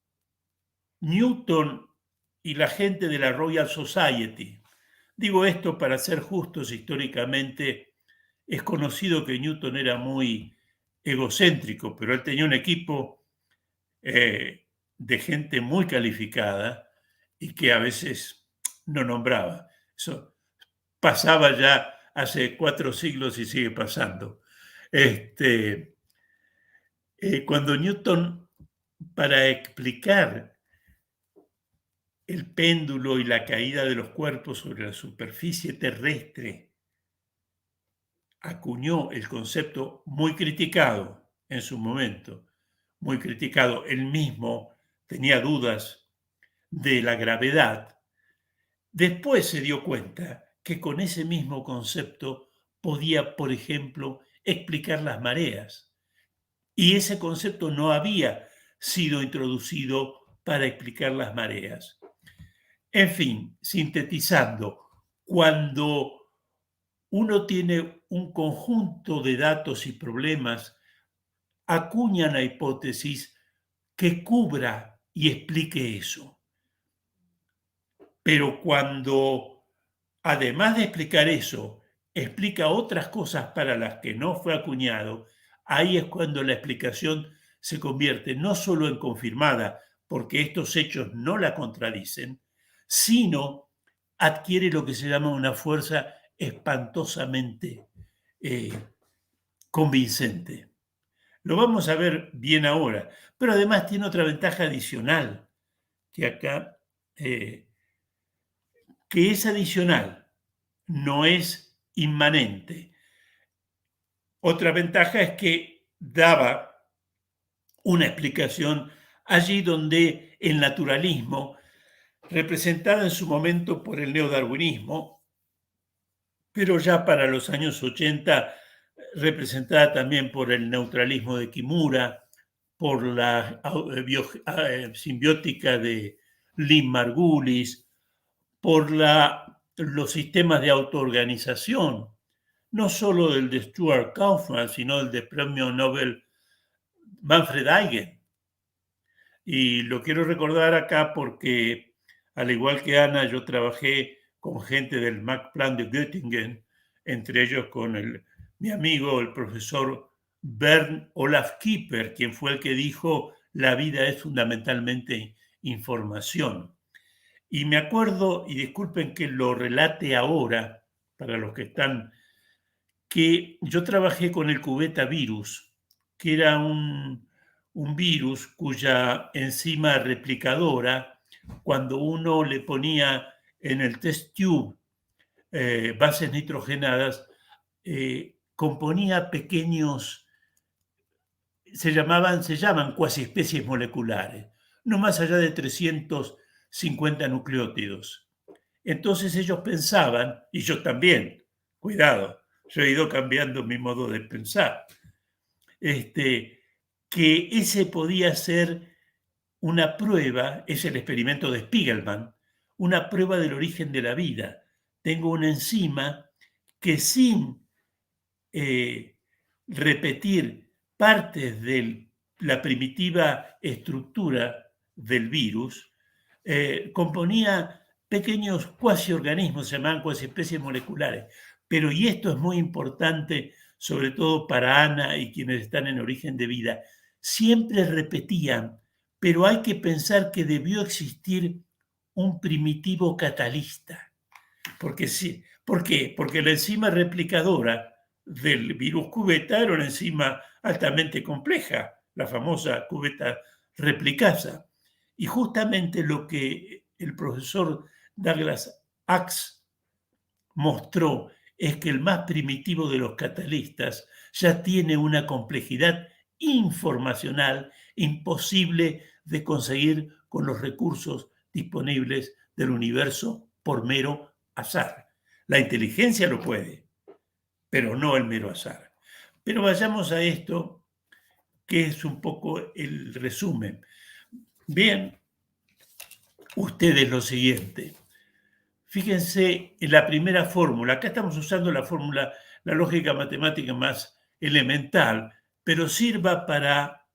Newton y la gente de la Royal Society, digo esto para ser justos históricamente, es conocido que Newton era muy egocéntrico, pero él tenía un equipo de gente muy calificada y que a veces no nombraba. Eso pasaba ya hace 4 siglos y sigue pasando. Cuando Newton, para explicar el péndulo y la caída de los cuerpos sobre la superficie terrestre, acuñó el concepto muy criticado en su momento, muy criticado. Él mismo tenía dudas de la gravedad. Después se dio cuenta que con ese mismo concepto podía, por ejemplo, explicar las mareas. Y ese concepto no había sido introducido para explicar las mareas. En fin, sintetizando, cuando uno tiene un conjunto de datos y problemas, acuña una hipótesis que cubra y explique eso. Pero cuando, además de explicar eso, explica otras cosas para las que no fue acuñado, ahí es cuando la explicación se convierte no solo en confirmada, porque estos hechos no la contradicen, sino adquiere lo que se llama una fuerza espantosamente convincente. Lo vamos a ver bien ahora, pero además tiene otra ventaja adicional, que acá, que es adicional, no es inmanente. Otra ventaja es que daba una explicación allí donde el naturalismo, representada en su momento por el neodarwinismo, pero ya para los años 80 representada también por el neutralismo de Kimura, por la simbiótica de Lynn Margulis, por los sistemas de autoorganización, no solo el de Stuart Kauffman, sino el de premio Nobel Manfred Eigen. Y lo quiero recordar acá porque, al igual que Ana, yo trabajé con gente del Max Planck de Göttingen, entre ellos con mi amigo, el profesor Bernd Olaf Kieper, quien fue el que dijo, la vida es fundamentalmente información. Y me acuerdo, y disculpen que lo relate ahora, para los que están, que yo trabajé con el cubeta virus, que era un virus cuya enzima replicadora, cuando uno le ponía en el test tube bases nitrogenadas, componía pequeños, se llaman cuasi especies moleculares, no más allá de 350 nucleótidos. Entonces ellos pensaban, y yo también, cuidado, yo he ido cambiando mi modo de pensar, que ese podía ser una prueba, es el experimento de Spiegelman, una prueba del origen de la vida. Tengo una enzima que sin repetir partes de la primitiva estructura del virus, componía pequeños cuasiorganismos, se llamaban cuasiespecies moleculares. Pero, y esto es muy importante, sobre todo para Ana y quienes están en origen de vida, siempre repetían, pero hay que pensar que debió existir un primitivo catalista. Porque sí, ¿por qué? Porque la enzima replicadora del virus cubeta era una enzima altamente compleja, la famosa cubeta replicasa. Y justamente lo que el profesor Douglas Axe mostró es que el más primitivo de los catalistas ya tiene una complejidad informacional imposible de conseguir con los recursos disponibles del universo por mero azar. La inteligencia lo puede, pero no el mero azar. Pero vayamos a esto, que es un poco el resumen. Vean ustedes lo siguiente. Fíjense en la primera fórmula. Acá estamos usando la fórmula, la lógica matemática más elemental, pero sirva para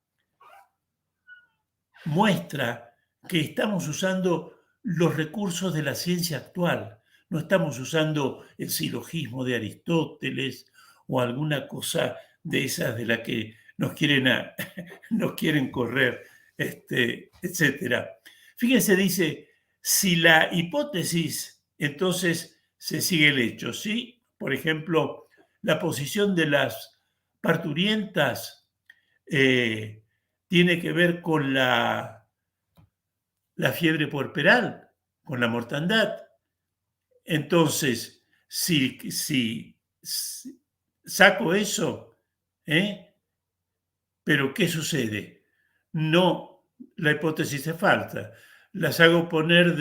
muestra que estamos usando los recursos de la ciencia actual. No estamos usando el silogismo de Aristóteles o alguna cosa de esas de la que nos quieren correr, etc. Fíjense, dice, si la hipótesis, entonces se sigue el hecho, ¿sí? Por ejemplo, la posición de las parturientas tiene que ver con la fiebre puerperal, con la mortandad. Entonces, si saco eso, pero ¿qué sucede? No, la hipótesis es falsa. Las hago poner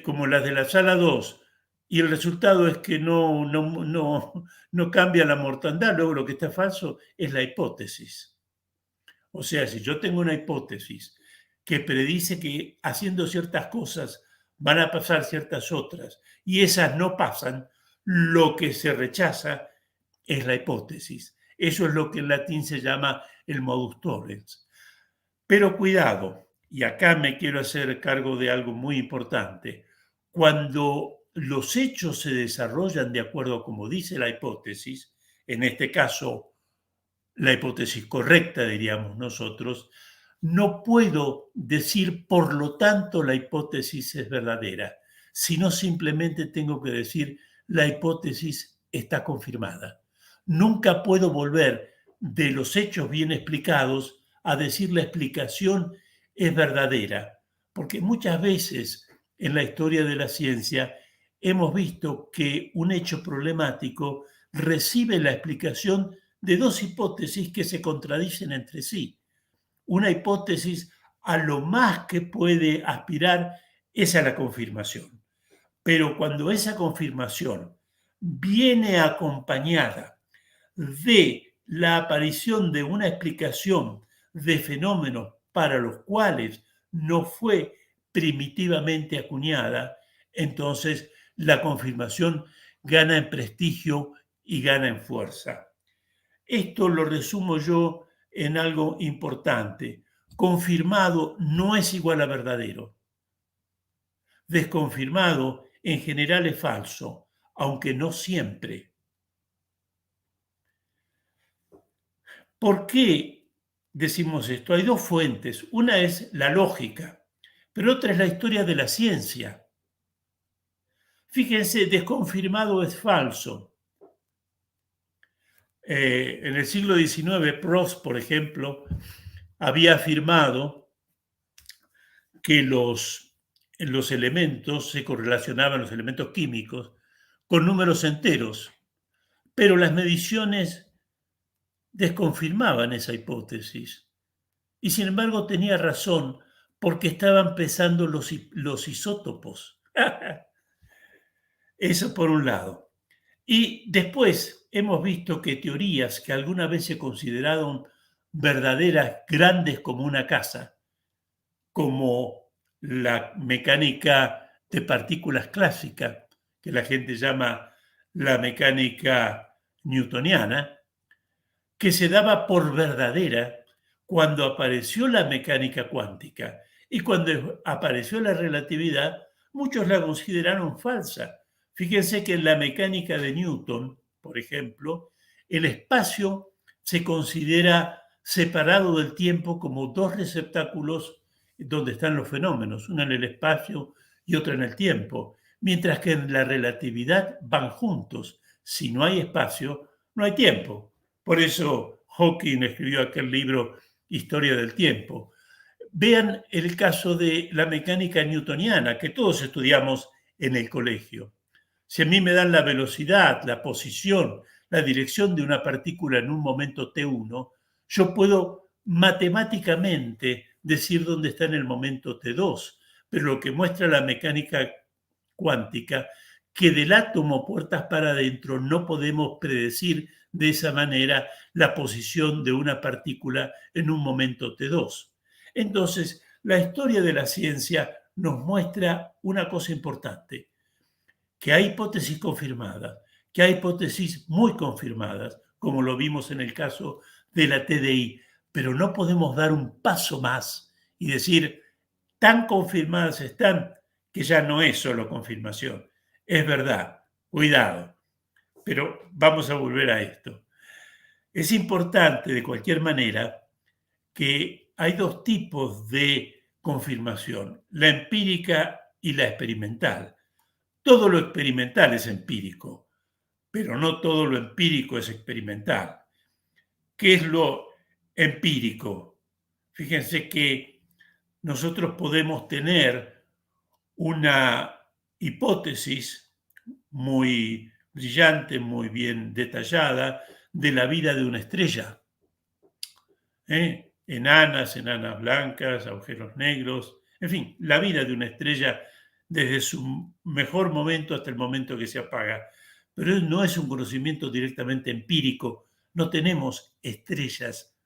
como las de la sala 2 y el resultado es que no cambia la mortandad. Luego lo que está falso es la hipótesis. O sea, si yo tengo una hipótesis que predice que haciendo ciertas cosas van a pasar ciertas otras y esas no pasan, lo que se rechaza es la hipótesis. Eso es lo que en latín se llama el modus tollens. Pero cuidado, y acá me quiero hacer cargo de algo muy importante. Cuando los hechos se desarrollan de acuerdo a como dice la hipótesis, en este caso la hipótesis correcta, diríamos nosotros, no puedo decir, por lo tanto, la hipótesis es verdadera, sino simplemente tengo que decir, la hipótesis está confirmada. Nunca puedo volver de los hechos bien explicados a decir la explicación es verdadera, porque muchas veces en la historia de la ciencia hemos visto que un hecho problemático recibe la explicación de dos hipótesis que se contradicen entre sí. Una hipótesis a lo más que puede aspirar es a la confirmación. Pero cuando esa confirmación viene acompañada de la aparición de una explicación de fenómenos para los cuales no fue primitivamente acuñada, entonces la confirmación gana en prestigio y gana en fuerza. Esto lo resumo yo en algo importante. Confirmado no es igual a verdadero. Desconfirmado en general es falso, aunque no siempre. ¿Por qué decimos esto? Hay dos fuentes. Una es la lógica, pero otra es la historia de la ciencia. Fíjense, desconfirmado es falso. En el siglo XIX, Prost, por ejemplo, había afirmado que los elementos se correlacionaban, los elementos químicos, con números enteros, pero las mediciones desconfirmaban esa hipótesis. Y sin embargo tenía razón, porque estaban pesando los isótopos. Eso por un lado. Y después hemos visto que teorías que alguna vez se consideraron verdaderas, grandes como una casa, como la mecánica de partículas clásica, que la gente llama la mecánica newtoniana, que se daba por verdadera cuando apareció la mecánica cuántica y cuando apareció la relatividad, muchos la consideraron falsa. Fíjense que en la mecánica de Newton, por ejemplo, el espacio se considera separado del tiempo como dos receptáculos donde están los fenómenos, uno en el espacio y otro en el tiempo, mientras que en la relatividad van juntos. Si no hay espacio, no hay tiempo. Por eso Hawking escribió aquel libro Historia del tiempo. Vean el caso de la mecánica newtoniana, que todos estudiamos en el colegio. Si a mí me dan la velocidad, la posición, la dirección de una partícula en un momento t1, yo puedo matemáticamente decir dónde está en el momento t2, pero lo que muestra la mecánica cuántica, que del átomo puertas para adentro no podemos predecir de esa manera la posición de una partícula en un momento T2. Entonces, la historia de la ciencia nos muestra una cosa importante, que hay hipótesis confirmadas, que hay hipótesis muy confirmadas, como lo vimos en el caso de la TDI, pero no podemos dar un paso más y decir, tan confirmadas están que ya no es solo confirmación. Es verdad, cuidado, pero vamos a volver a esto. Es importante, de cualquier manera, que hay dos tipos de confirmación, la empírica y la experimental. Todo lo experimental es empírico, pero no todo lo empírico es experimental. ¿Qué es lo empírico? Fíjense que nosotros podemos tener una hipótesis muy brillante, muy bien detallada, de la vida de una estrella. Enanas blancas, agujeros negros, en fin, la vida de una estrella desde su mejor momento hasta el momento que se apaga. Pero no es un conocimiento directamente empírico, no tenemos estrellas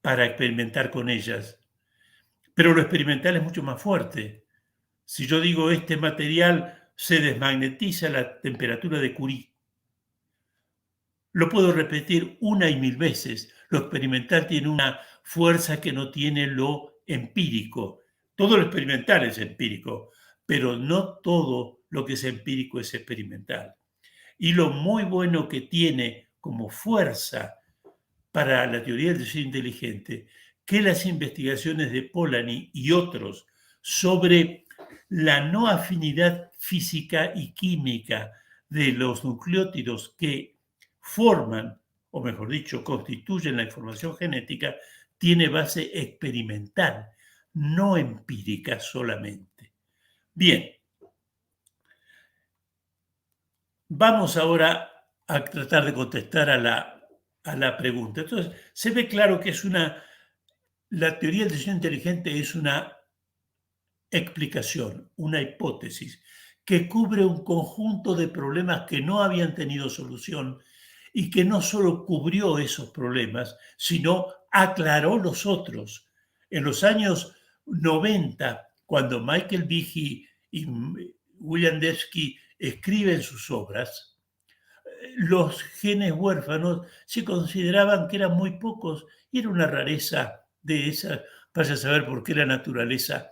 para experimentar con ellas. Pero lo experimental es mucho más fuerte. Si yo digo este material se desmagnetiza a la temperatura de Curie, lo puedo repetir una y mil veces. Lo experimental tiene una fuerza que no tiene lo empírico. Todo lo experimental es empírico, pero no todo lo que es empírico es experimental. Y lo muy bueno que tiene como fuerza para la teoría del diseño inteligente, que las investigaciones de Polanyi y otros sobre la no afinidad física y química de los nucleótidos que forman, o mejor dicho, constituyen la información genética, tiene base experimental, no empírica solamente. Bien, vamos ahora a tratar de contestar a la pregunta. Entonces, se ve claro que la teoría del diseño inteligente es una explicación, una hipótesis, que cubre un conjunto de problemas que no habían tenido solución y que no solo cubrió esos problemas, sino aclaró los otros. En los años 90, cuando Michael Behe y William Dembski escriben sus obras, los genes huérfanos se consideraban que eran muy pocos y era una rareza de esa. Vaya a saber por qué la naturaleza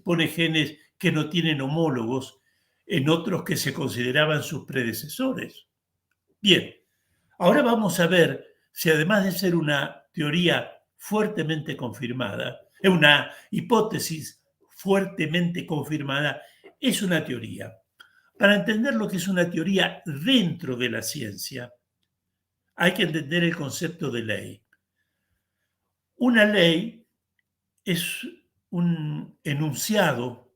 pone genes que no tienen homólogos en otros que se consideraban sus predecesores. Bien, ahora vamos a ver si además de ser una teoría fuertemente confirmada, una hipótesis fuertemente confirmada, es una teoría. Para entender lo que es una teoría dentro de la ciencia, hay que entender el concepto de ley. Una ley es un enunciado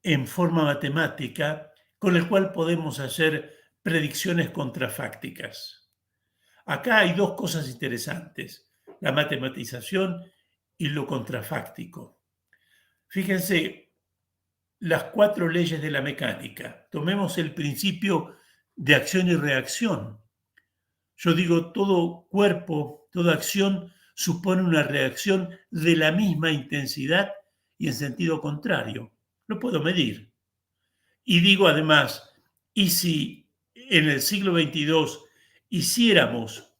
en forma matemática con el cual podemos hacer predicciones contrafácticas. Acá hay dos cosas interesantes, la matematización y lo contrafáctico. Fíjense, las 4 leyes de la mecánica. Tomemos el principio de acción y reacción. Yo digo, todo cuerpo, toda acción supone una reacción de la misma intensidad y en sentido contrario. Lo puedo medir. Y digo además, ¿y si en el siglo XXII hiciéramos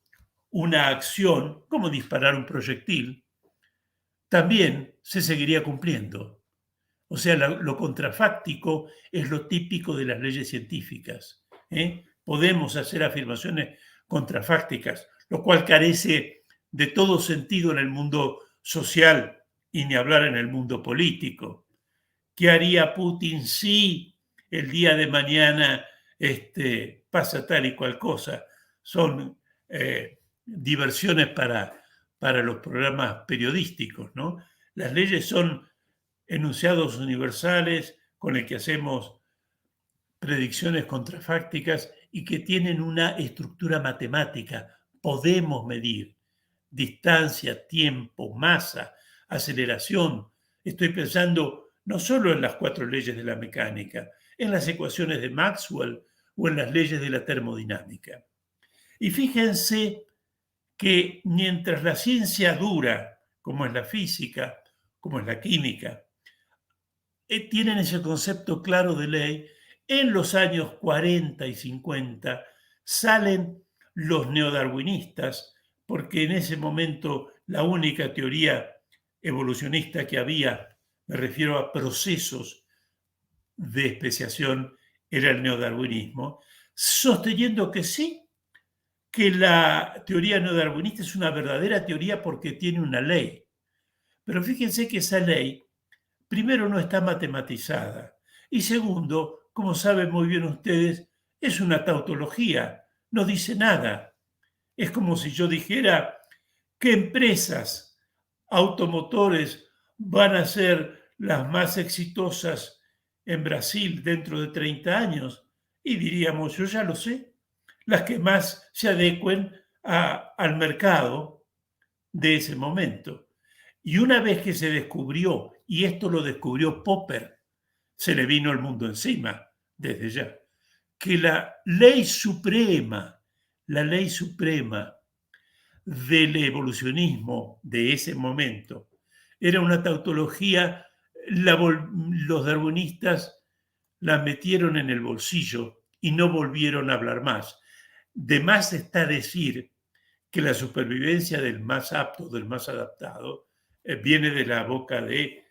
una acción, como disparar un proyectil, también se seguiría cumpliendo? O sea, lo contrafáctico es lo típico de las leyes científicas. Podemos hacer afirmaciones contrafácticas, lo cual carece de todo sentido en el mundo social y ni hablar en el mundo político. ¿Qué haría Putin si el día de mañana pasa tal y cual cosa? Son diversiones para los programas periodísticos, ¿no? Las leyes son enunciados universales con el que hacemos predicciones contrafácticas y que tienen una estructura matemática. Podemos medir distancia, tiempo, masa, aceleración. Estoy pensando no solo en las 4 leyes de la mecánica, en las ecuaciones de Maxwell o en las leyes de la termodinámica. Y fíjense que mientras la ciencia dura, como es la física, como es la química, tienen ese concepto claro de ley, en los años 40 y 50 salen los neodarwinistas, porque en ese momento la única teoría evolucionista que había, me refiero a procesos de especiación, era el neodarwinismo, sosteniendo que sí, que la teoría neodarwinista es una verdadera teoría porque tiene una ley. Pero fíjense que esa ley, primero, no está matematizada y segundo, como saben muy bien ustedes, es una tautología, no dice nada. Es como si yo dijera qué empresas automotores van a ser las más exitosas en Brasil dentro de 30 años y diríamos, yo ya lo sé, las que más se adecuen al mercado de ese momento. Y una vez que se descubrió, y esto lo descubrió Popper, se le vino el mundo encima desde ya, que la ley suprema del evolucionismo de ese momento era una tautología, los darwinistas la metieron en el bolsillo y no volvieron a hablar más. De más está decir que la supervivencia del más apto, del más adaptado, viene de la boca de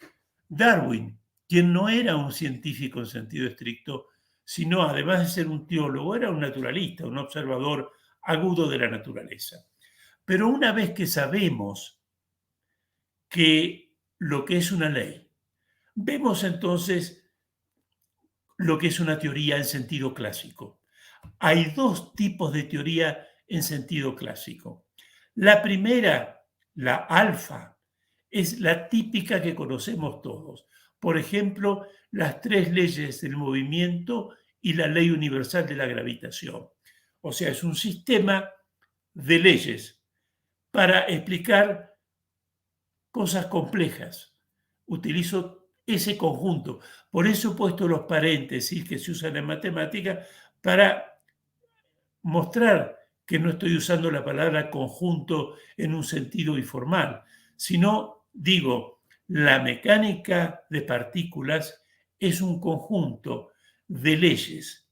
Darwin, quien no era un científico en sentido estricto, sino además de ser un teólogo, era un naturalista, un observador agudo de la naturaleza. Pero una vez que sabemos que lo que es una ley, vemos entonces lo que es una teoría en sentido clásico. Hay 2 tipos de teoría en sentido clásico. La primera, la alfa, es la típica que conocemos todos. Por ejemplo, las 3 leyes del movimiento y la ley universal de la gravitación. O sea, es un sistema de leyes para explicar cosas complejas. Utilizo ese conjunto. Por eso he puesto los paréntesis que se usan en matemática para mostrar que no estoy usando la palabra conjunto en un sentido informal, sino digo, la mecánica de partículas es un conjunto de leyes.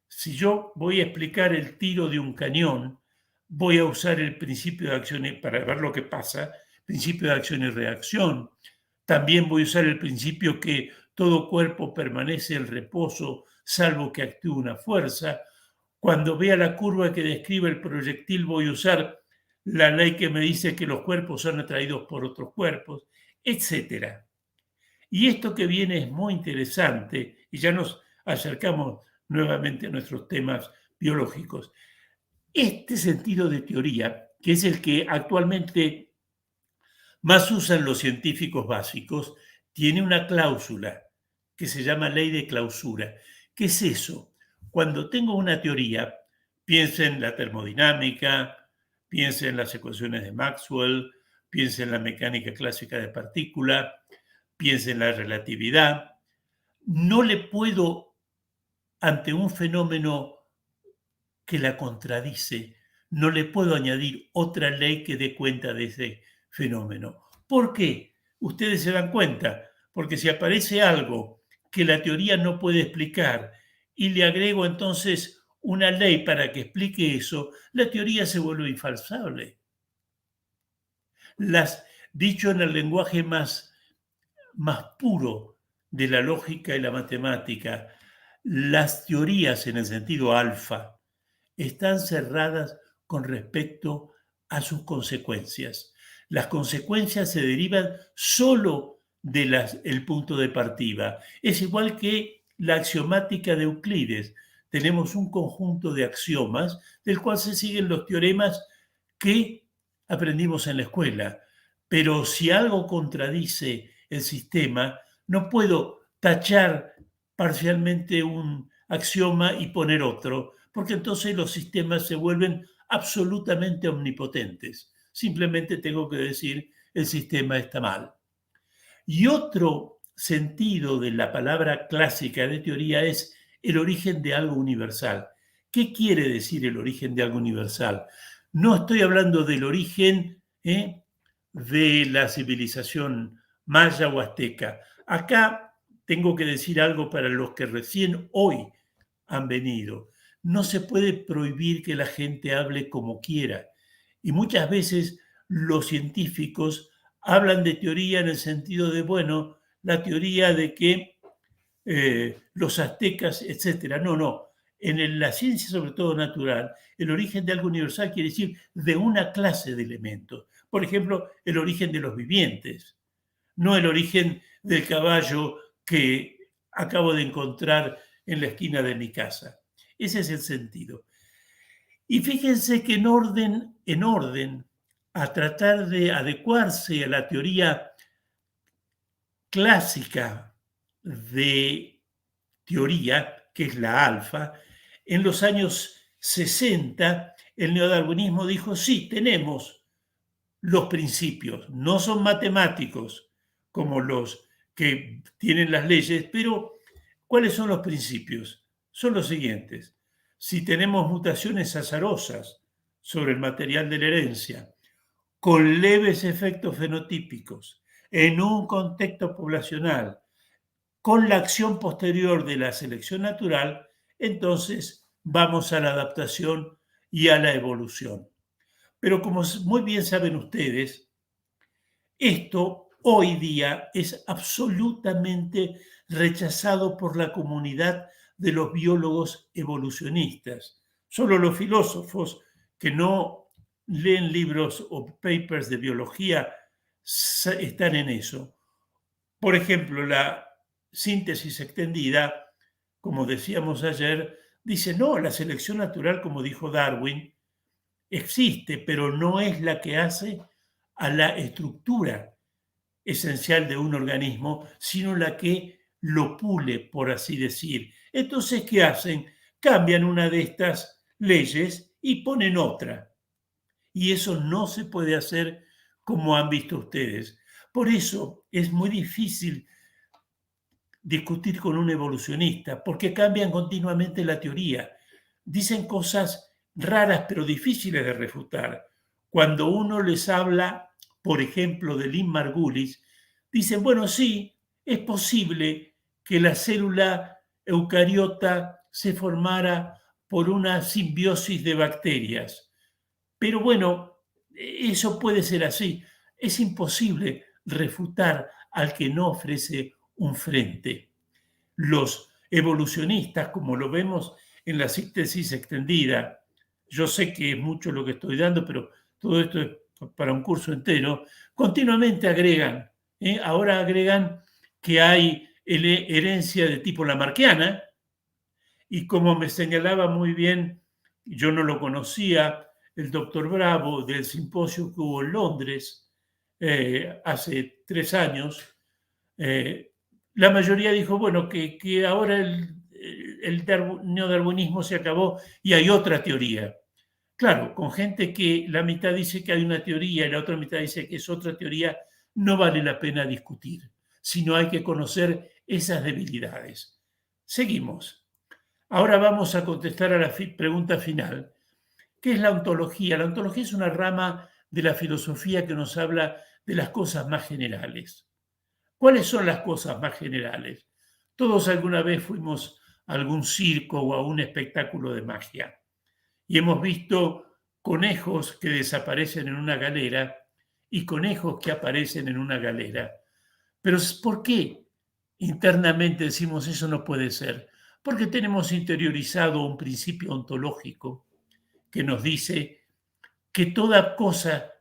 Si yo voy a explicar el tiro de un cañón, voy a usar el principio de acción para ver lo que pasa, principio de acción y reacción. También voy a usar el principio que todo cuerpo permanece en reposo salvo que actúe una fuerza. Cuando vea la curva que describe el proyectil, voy a usar la ley que me dice que los cuerpos son atraídos por otros cuerpos, etc. Y esto que viene es muy interesante, y ya nos acercamos nuevamente a nuestros temas biológicos. Este sentido de teoría, que es el que actualmente más usan los científicos básicos, tiene una cláusula que se llama ley de clausura. ¿Qué es eso? Cuando tengo una teoría, piensa en la termodinámica, piensa en las ecuaciones de Maxwell, piensa en la mecánica clásica de partículas, piensa en la relatividad. No le puedo, ante un fenómeno que la contradice, no le puedo añadir otra ley que dé cuenta de ese fenómeno. ¿Por qué? Ustedes se dan cuenta, porque si aparece algo que la teoría no puede explicar y le agrego entonces una ley para que explique eso, la teoría se vuelve infalsable. Dicho en el lenguaje más puro de la lógica y la matemática, las teorías en el sentido alfa están cerradas con respecto a sus consecuencias. Las consecuencias se derivan solo del punto de partida. Es igual que la axiomática de Euclides. Tenemos un conjunto de axiomas del cual se siguen los teoremas que aprendimos en la escuela. Pero si algo contradice el sistema, no puedo tachar parcialmente un axioma y poner otro, porque entonces los sistemas se vuelven absolutamente omnipotentes. Simplemente tengo que decir, el sistema está mal. Y otro sentido de la palabra clásica de teoría es el origen de algo universal. ¿Qué quiere decir el origen de algo universal? No estoy hablando del origen de la civilización maya o azteca. Acá tengo que decir algo para los que recién hoy han venido. No se puede prohibir que la gente hable como quiera. Y muchas veces los científicos hablan de teoría en el sentido de, bueno, la teoría de que los aztecas, etcétera. No. En la ciencia, sobre todo natural, el origen de algo universal quiere decir de una clase de elementos. Por ejemplo, el origen de los vivientes, no el origen del caballo que acabo de encontrar en la esquina de mi casa. Ese es el sentido. Y fíjense que en orden a tratar de adecuarse a la teoría clásica de teoría, que es la alfa, en los años 60 el neodarwinismo dijo, sí, tenemos los principios, no son matemáticos como los que tienen las leyes, pero ¿cuáles son los principios? Son los siguientes. Si tenemos mutaciones azarosas sobre el material de la herencia, con leves efectos fenotípicos, en un contexto poblacional, con la acción posterior de la selección natural, entonces vamos a la adaptación y a la evolución. Pero como muy bien saben ustedes, esto hoy día es absolutamente rechazado por la comunidad de los biólogos evolucionistas. Solo los filósofos que no leen libros o papers de biología están en eso. Por ejemplo, la síntesis extendida, como decíamos ayer, dice, no, la selección natural, como dijo Darwin, existe, pero no es la que hace a la estructura esencial de un organismo, sino la que lo pule, por así decir. Entonces, ¿qué hacen? Cambian una de estas leyes y ponen otra. Y eso no se puede hacer como han visto ustedes. Por eso es muy difícil discutir con un evolucionista, porque cambian continuamente la teoría. Dicen cosas raras pero difíciles de refutar. Cuando uno les habla, por ejemplo, de Lynn Margulis, dicen, bueno, sí, es posible que la célula eucariota se formara por una simbiosis de bacterias. Pero bueno, eso puede ser así. Es imposible refutar al que no ofrece un frente. Los evolucionistas, como lo vemos en la síntesis extendida, yo sé que es mucho lo que estoy dando, pero todo esto es para un curso entero, continuamente agregan, ahora agregan que hay herencia de tipo lamarckiana, y como me señalaba muy bien, yo no lo conocía, el doctor Bravo del simposio que hubo en Londres hace 3 años, la mayoría dijo, bueno, que ahora el neodarwinismo se acabó y hay otra teoría. Claro, con gente que la mitad dice que hay una teoría y la otra mitad dice que es otra teoría, no vale la pena discutir, sino hay que conocer esas debilidades. Seguimos. Ahora vamos a contestar a la pregunta final. ¿Qué es la ontología? La ontología es una rama de la filosofía que nos habla de las cosas más generales. ¿Cuáles son las cosas más generales? Todos alguna vez fuimos a algún circo o a un espectáculo de magia y hemos visto conejos que desaparecen en una galera y conejos que aparecen en una galera. Pero ¿por qué internamente decimos eso no puede ser? Porque tenemos interiorizado un principio ontológico que nos dice que toda cosa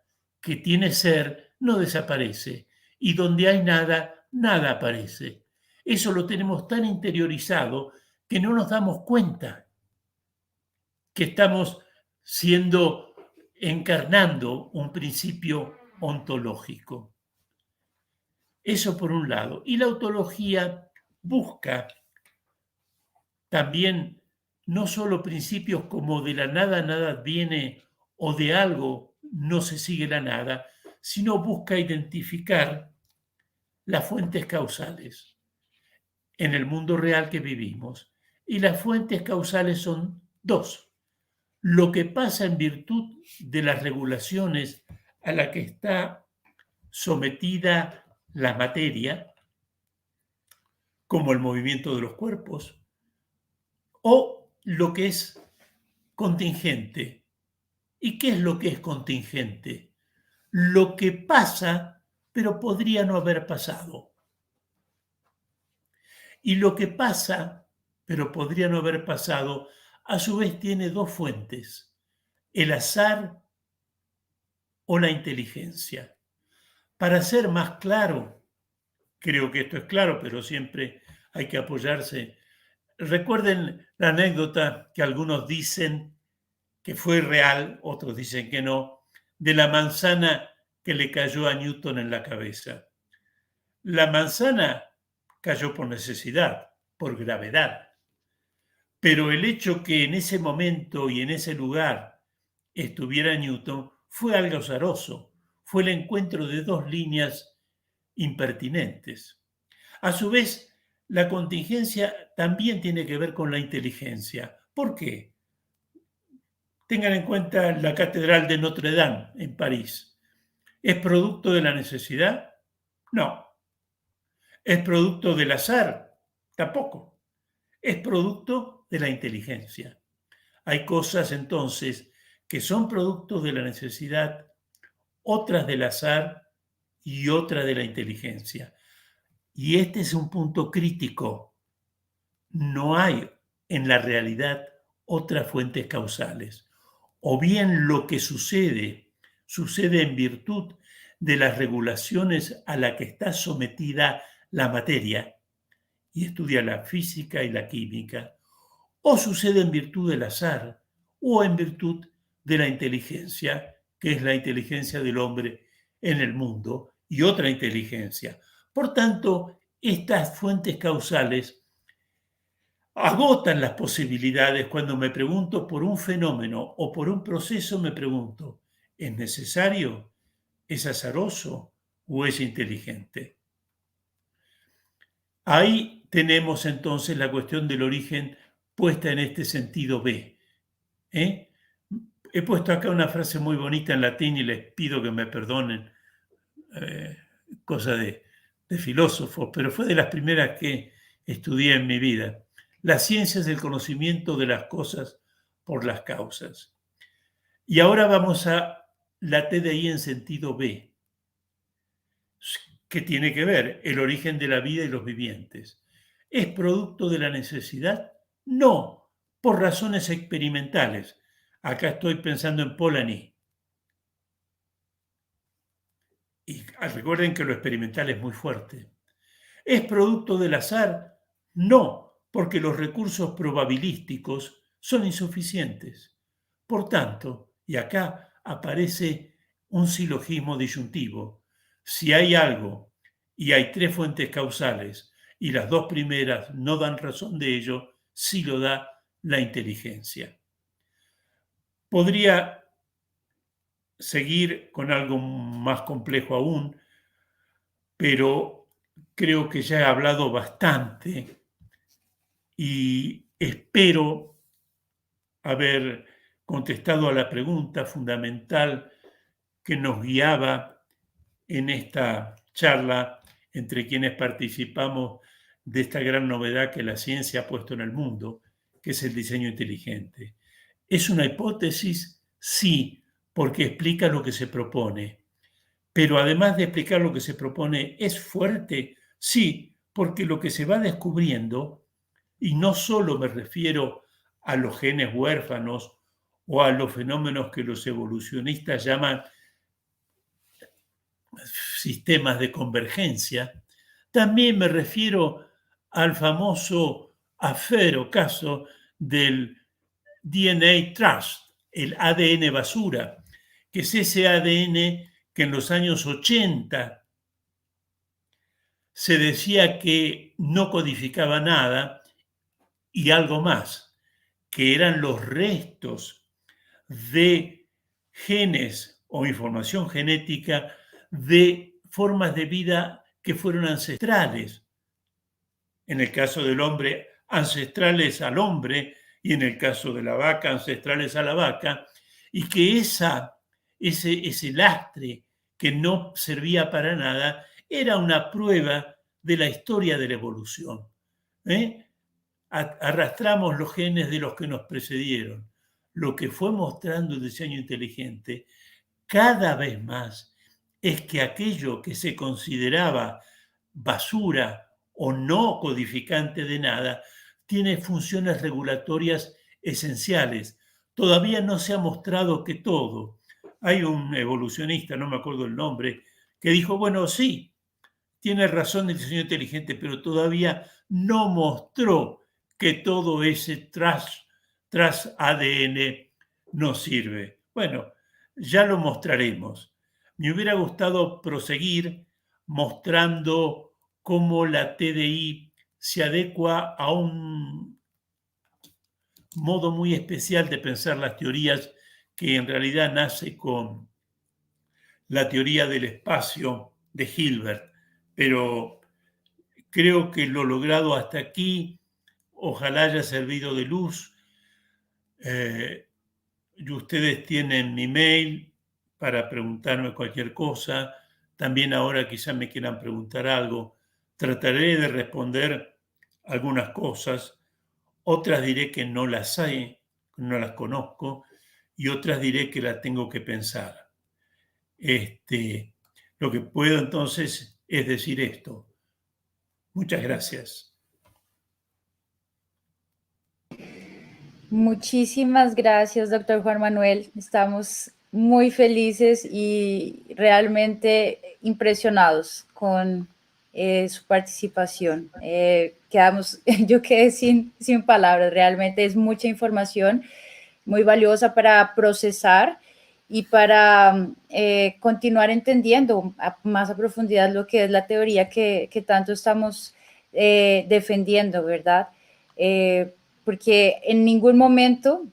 que tiene ser no desaparece y donde hay nada, nada aparece. Eso lo tenemos tan interiorizado que no nos damos cuenta que estamos encarnando un principio ontológico. Eso por un lado. Y la ontología busca también no solo principios como de la nada nada viene o de algo no se sigue la nada, sino busca identificar las fuentes causales. en el mundo real que vivimos. Y las fuentes causales son dos. Lo que pasa en virtud de las regulaciones a las que está sometida la materia, como el movimiento de los cuerpos, o lo que es contingente. ¿Y qué es lo que es contingente? Lo que pasa, pero podría no haber pasado. Y lo que pasa, pero podría no haber pasado, a su vez tiene dos fuentes: el azar o la inteligencia. Para ser más claro, creo que esto es claro, pero siempre hay que apoyarse. Recuerden la anécdota que algunos dicen que fue real, otros dicen que no, de la manzana que le cayó a Newton en la cabeza. La manzana cayó por necesidad, por gravedad, pero el hecho que en ese momento y en ese lugar estuviera Newton fue algo azaroso, fue el encuentro de dos líneas impertinentes. A su vez, la contingencia también tiene que ver con la inteligencia. ¿Por qué? Tengan en cuenta la Catedral de Notre Dame en París. ¿Es producto de la necesidad? No. ¿Es producto del azar? Tampoco. Es producto de la inteligencia. Hay cosas entonces que son producto de la necesidad, otras del azar y otras de la inteligencia. Y este es un punto crítico. No hay en la realidad otras fuentes causales. O bien lo que sucede en virtud de las regulaciones a las que está sometida la materia, y estudia la física y la química, o sucede en virtud del azar, o en virtud de la inteligencia, que es la inteligencia del hombre en el mundo, y otra inteligencia. Por tanto, estas fuentes causales agotan las posibilidades. Cuando me pregunto por un fenómeno o por un proceso, me pregunto, ¿es necesario? ¿Es azaroso o es inteligente? Ahí tenemos entonces la cuestión del origen puesta en este sentido B. He puesto acá una frase muy bonita en latín y les pido que me perdonen, cosa de filósofos, pero fue de las primeras que estudié en mi vida. La ciencia es el conocimiento de las cosas por las causas. Y ahora vamos a la TDI en sentido B. ¿Qué tiene que ver? El origen de la vida y los vivientes. ¿Es producto de la necesidad? No, por razones experimentales. Acá estoy pensando en Polanyi. Y recuerden que lo experimental es muy fuerte. ¿Es producto del azar? No, porque los recursos probabilísticos son insuficientes. Por tanto, y acá aparece un silogismo disyuntivo, si hay algo y hay tres fuentes causales y las dos primeras no dan razón de ello, sí lo da la inteligencia. Podría seguir con algo más complejo aún, pero creo que ya he hablado bastante y espero haber contestado a la pregunta fundamental que nos guiaba en esta charla entre quienes participamos de esta gran novedad que la ciencia ha puesto en el mundo, que es el diseño inteligente. ¿Es una hipótesis? Sí, porque explica lo que se propone. Pero además de explicar lo que se propone, ¿es fuerte? Sí, porque lo que se va descubriendo, y no solo me refiero a los genes huérfanos o a los fenómenos que los evolucionistas llaman sistemas de convergencia, también me refiero al famoso affair o caso del DNA Trust, el ADN basura, que es ese ADN que en los años 80 se decía que no codificaba nada y algo más, que eran los restos de genes o información genética de formas de vida que fueron ancestrales. en el caso del hombre, ancestrales al hombre, y en el caso de la vaca, ancestrales a la vaca, y que ese lastre que no servía para nada era una prueba de la historia de la evolución. Arrastramos los genes de los que nos precedieron. Lo que fue mostrando el diseño inteligente cada vez más es que aquello que se consideraba basura o no codificante de nada tiene funciones regulatorias esenciales. Todavía no se ha mostrado que todo. Hay un evolucionista, no me acuerdo el nombre, que dijo, bueno, sí, tiene razón el diseño inteligente, pero todavía no mostró que todo ese tras ADN no sirve. Bueno, ya lo mostraremos. Me hubiera gustado proseguir mostrando cómo la TDI se adecua a un modo muy especial de pensar las teorías que en realidad nace con la teoría del espacio de Hilbert. Pero creo que lo logrado hasta aquí, ojalá haya servido de luz. Y ustedes tienen mi mail para preguntarme cualquier cosa. También ahora quizá me quieran preguntar algo. Trataré de responder algunas cosas. Otras diré que no las sé, no las conozco, y otras diré que las tengo que pensar. Lo que puedo entonces es decir esto. Muchas gracias. Muchísimas gracias, doctor Juan Manuel. Estamos muy felices y realmente impresionados con su participación. Yo quedé sin palabras, realmente es mucha información muy valiosa para procesar y para continuar entendiendo más a profundidad lo que es la teoría que tanto estamos defendiendo, ¿verdad? Porque en ningún momento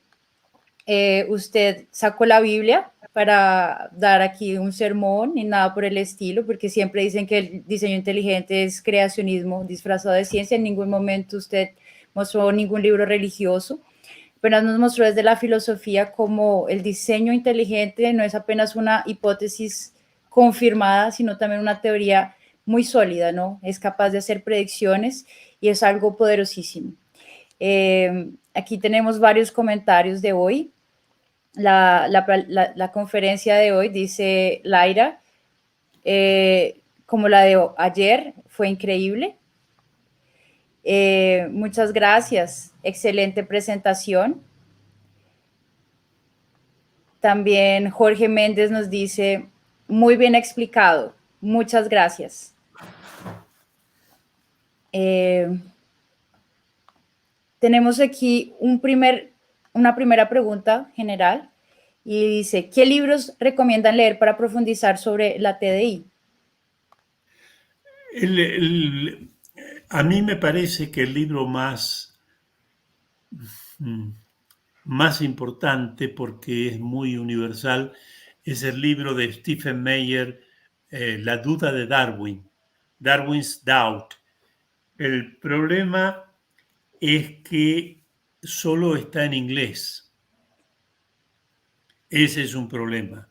usted sacó la Biblia para dar aquí un sermón ni nada por el estilo, porque siempre dicen que el diseño inteligente es creacionismo disfrazado de ciencia. En ningún momento usted mostró ningún libro religioso, pero nos mostró desde la filosofía cómo el diseño inteligente no es apenas una hipótesis confirmada, sino también una teoría muy sólida, ¿no? Es capaz de hacer predicciones y es algo poderosísimo. Aquí tenemos varios comentarios de hoy. La conferencia de hoy, dice Laira, como la de ayer, fue increíble. Muchas gracias, excelente presentación. También Jorge Méndez nos dice, muy bien explicado, muchas gracias. Tenemos aquí una primera pregunta general y dice, ¿qué libros recomiendan leer para profundizar sobre la TDI? A mí me parece que el libro más importante, porque es muy universal, es el libro de Stephen Meyer, La duda de Darwin, Darwin's Doubt. El problema es que solo está en inglés. Ese es un problema.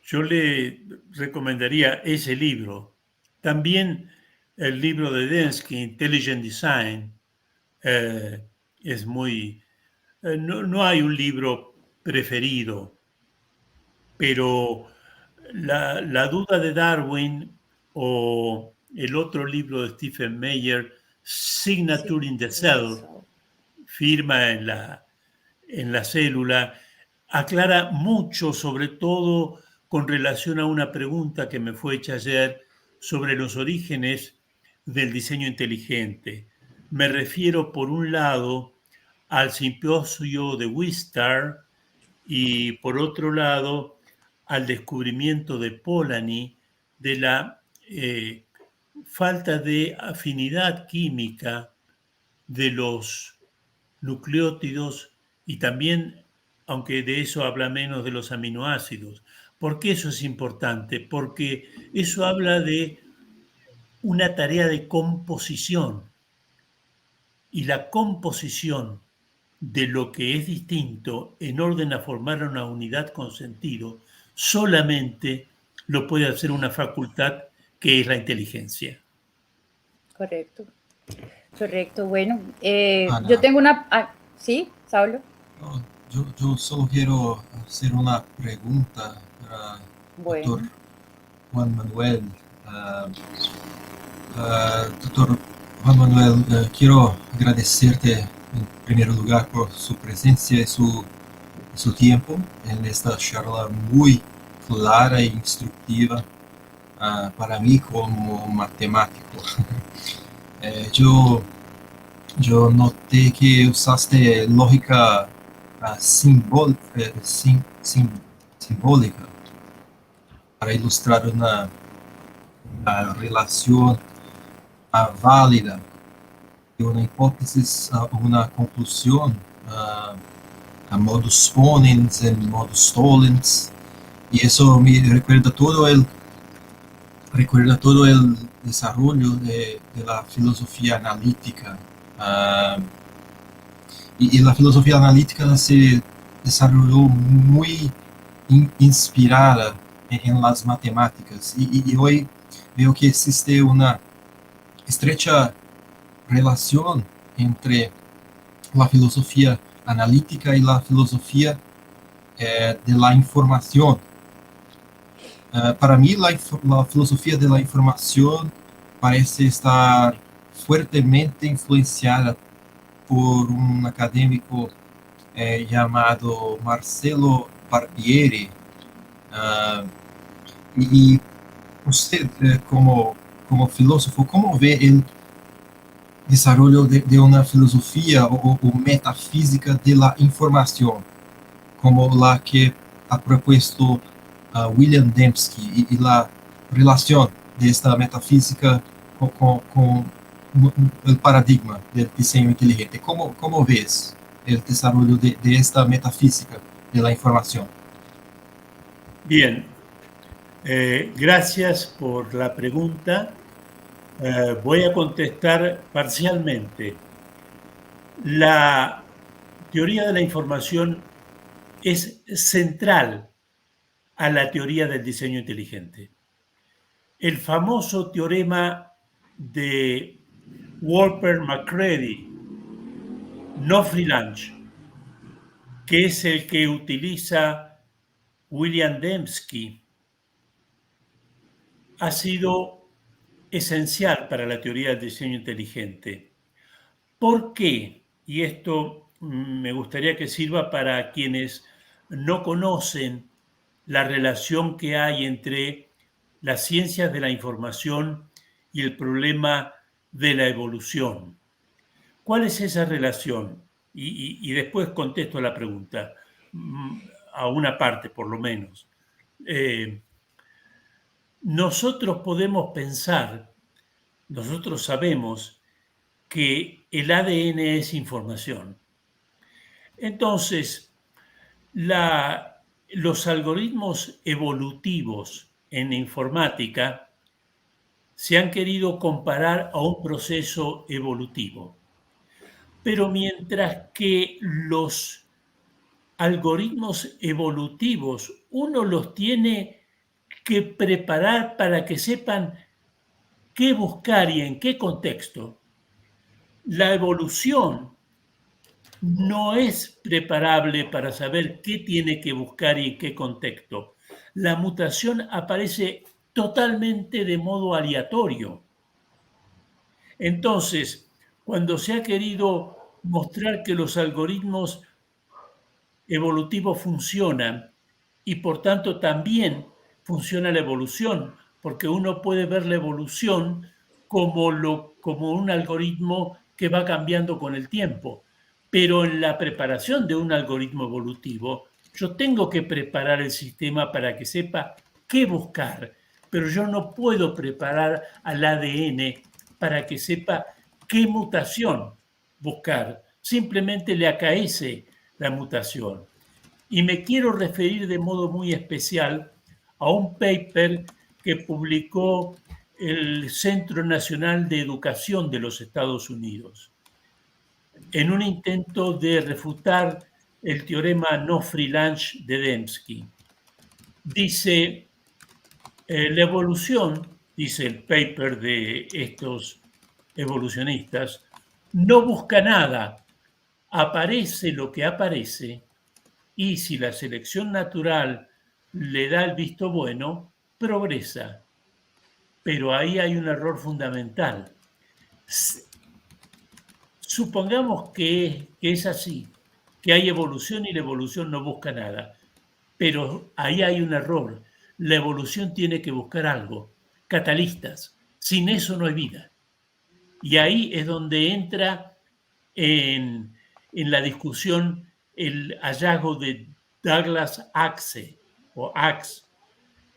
Yo le recomendaría ese libro. También el libro de Densky, Intelligent Design, es muy... no hay un libro preferido, pero la duda de Darwin o el otro libro de Stephen Meyer, Signature in the Cell, firma en la célula, aclara mucho, sobre todo con relación a una pregunta que me fue hecha ayer sobre los orígenes del diseño inteligente. Me refiero, por un lado, al simposio de Wistar y, por otro lado, al descubrimiento de Polanyi de la falta de afinidad química de los nucleótidos y también, aunque de eso habla menos, de los aminoácidos. ¿Por qué eso es importante? Porque eso habla de una tarea de composición. Y la composición de lo que es distinto en orden a formar una unidad con sentido solamente lo puede hacer una facultad que es la inteligencia. Correcto. Correcto. Bueno, Ana. yo tengo una... ¿sí, Saulo? No, yo solo quiero hacer una pregunta para Bueno. doctor Juan Manuel. Doctor Juan Manuel, quiero agradecerte en primer lugar por su presencia y su tiempo en esta charla muy clara e instructiva para mí como matemático. Yo noté que usaste lógica simbólica para ilustrar una relación válida de una hipótesis a una conclusión a modus ponens en modus tollens, y eso me recuerda todo el desarrollo de la filosofía analítica. Y la filosofía analítica se desarrolló muy inspirada en las matemáticas, y hoy veo que existe una estrecha relación entre la filosofía analítica y la filosofía de la información. Para mí, la filosofía de la información parece estar fuertemente influenciada por un académico llamado Marcelo Barbieri. Y usted, como filósofo, ¿cómo ve el desarrollo de una filosofía o metafísica de la información, como la que ha propuesto William Dembski, y la relación de esta metafísica con el paradigma del diseño inteligente? ¿Cómo ves el desarrollo de esta metafísica de la información? Bien, gracias por la pregunta. Voy a contestar parcialmente. La teoría de la información es central a la teoría del diseño inteligente. El famoso teorema de Wolper-McCready, no free lunch, que es el que utiliza William Dembski, ha sido esencial para la teoría del diseño inteligente. ¿Por qué? Y esto me gustaría que sirva para quienes no conocen la relación que hay entre las ciencias de la información y el problema de la evolución. ¿Cuál es esa relación? Y después contesto la pregunta, a una parte por lo menos. Nosotros podemos pensar, nosotros sabemos que el ADN es información. Entonces, los algoritmos evolutivos en informática se han querido comparar a un proceso evolutivo. Pero mientras que los algoritmos evolutivos uno los tiene que preparar para que sepan qué buscar y en qué contexto, la evolución no es preparable para saber qué tiene que buscar y en qué contexto. La mutación aparece totalmente de modo aleatorio. Entonces, cuando se ha querido mostrar que los algoritmos evolutivos funcionan y por tanto también funciona la evolución, porque uno puede ver la evolución como un algoritmo que va cambiando con el tiempo. Pero en la preparación de un algoritmo evolutivo, yo tengo que preparar el sistema para que sepa qué buscar, pero yo no puedo preparar al ADN para que sepa qué mutación buscar. Simplemente le acaece la mutación. Y me quiero referir de modo muy especial a un paper que publicó el Centro Nacional de Educación de los Estados Unidos, en un intento de refutar el teorema Nofri-Lange de Dembski. Dice, la evolución, dice el paper de estos evolucionistas, no busca nada, aparece lo que aparece, y si la selección natural le da el visto bueno, progresa. Pero ahí hay un error fundamental. Supongamos que es así, que hay evolución y la evolución no busca nada, pero ahí hay un error. La evolución tiene que buscar algo, catalistas. Sin eso no hay vida. Y ahí es donde entra en la discusión el hallazgo de Douglas Axe,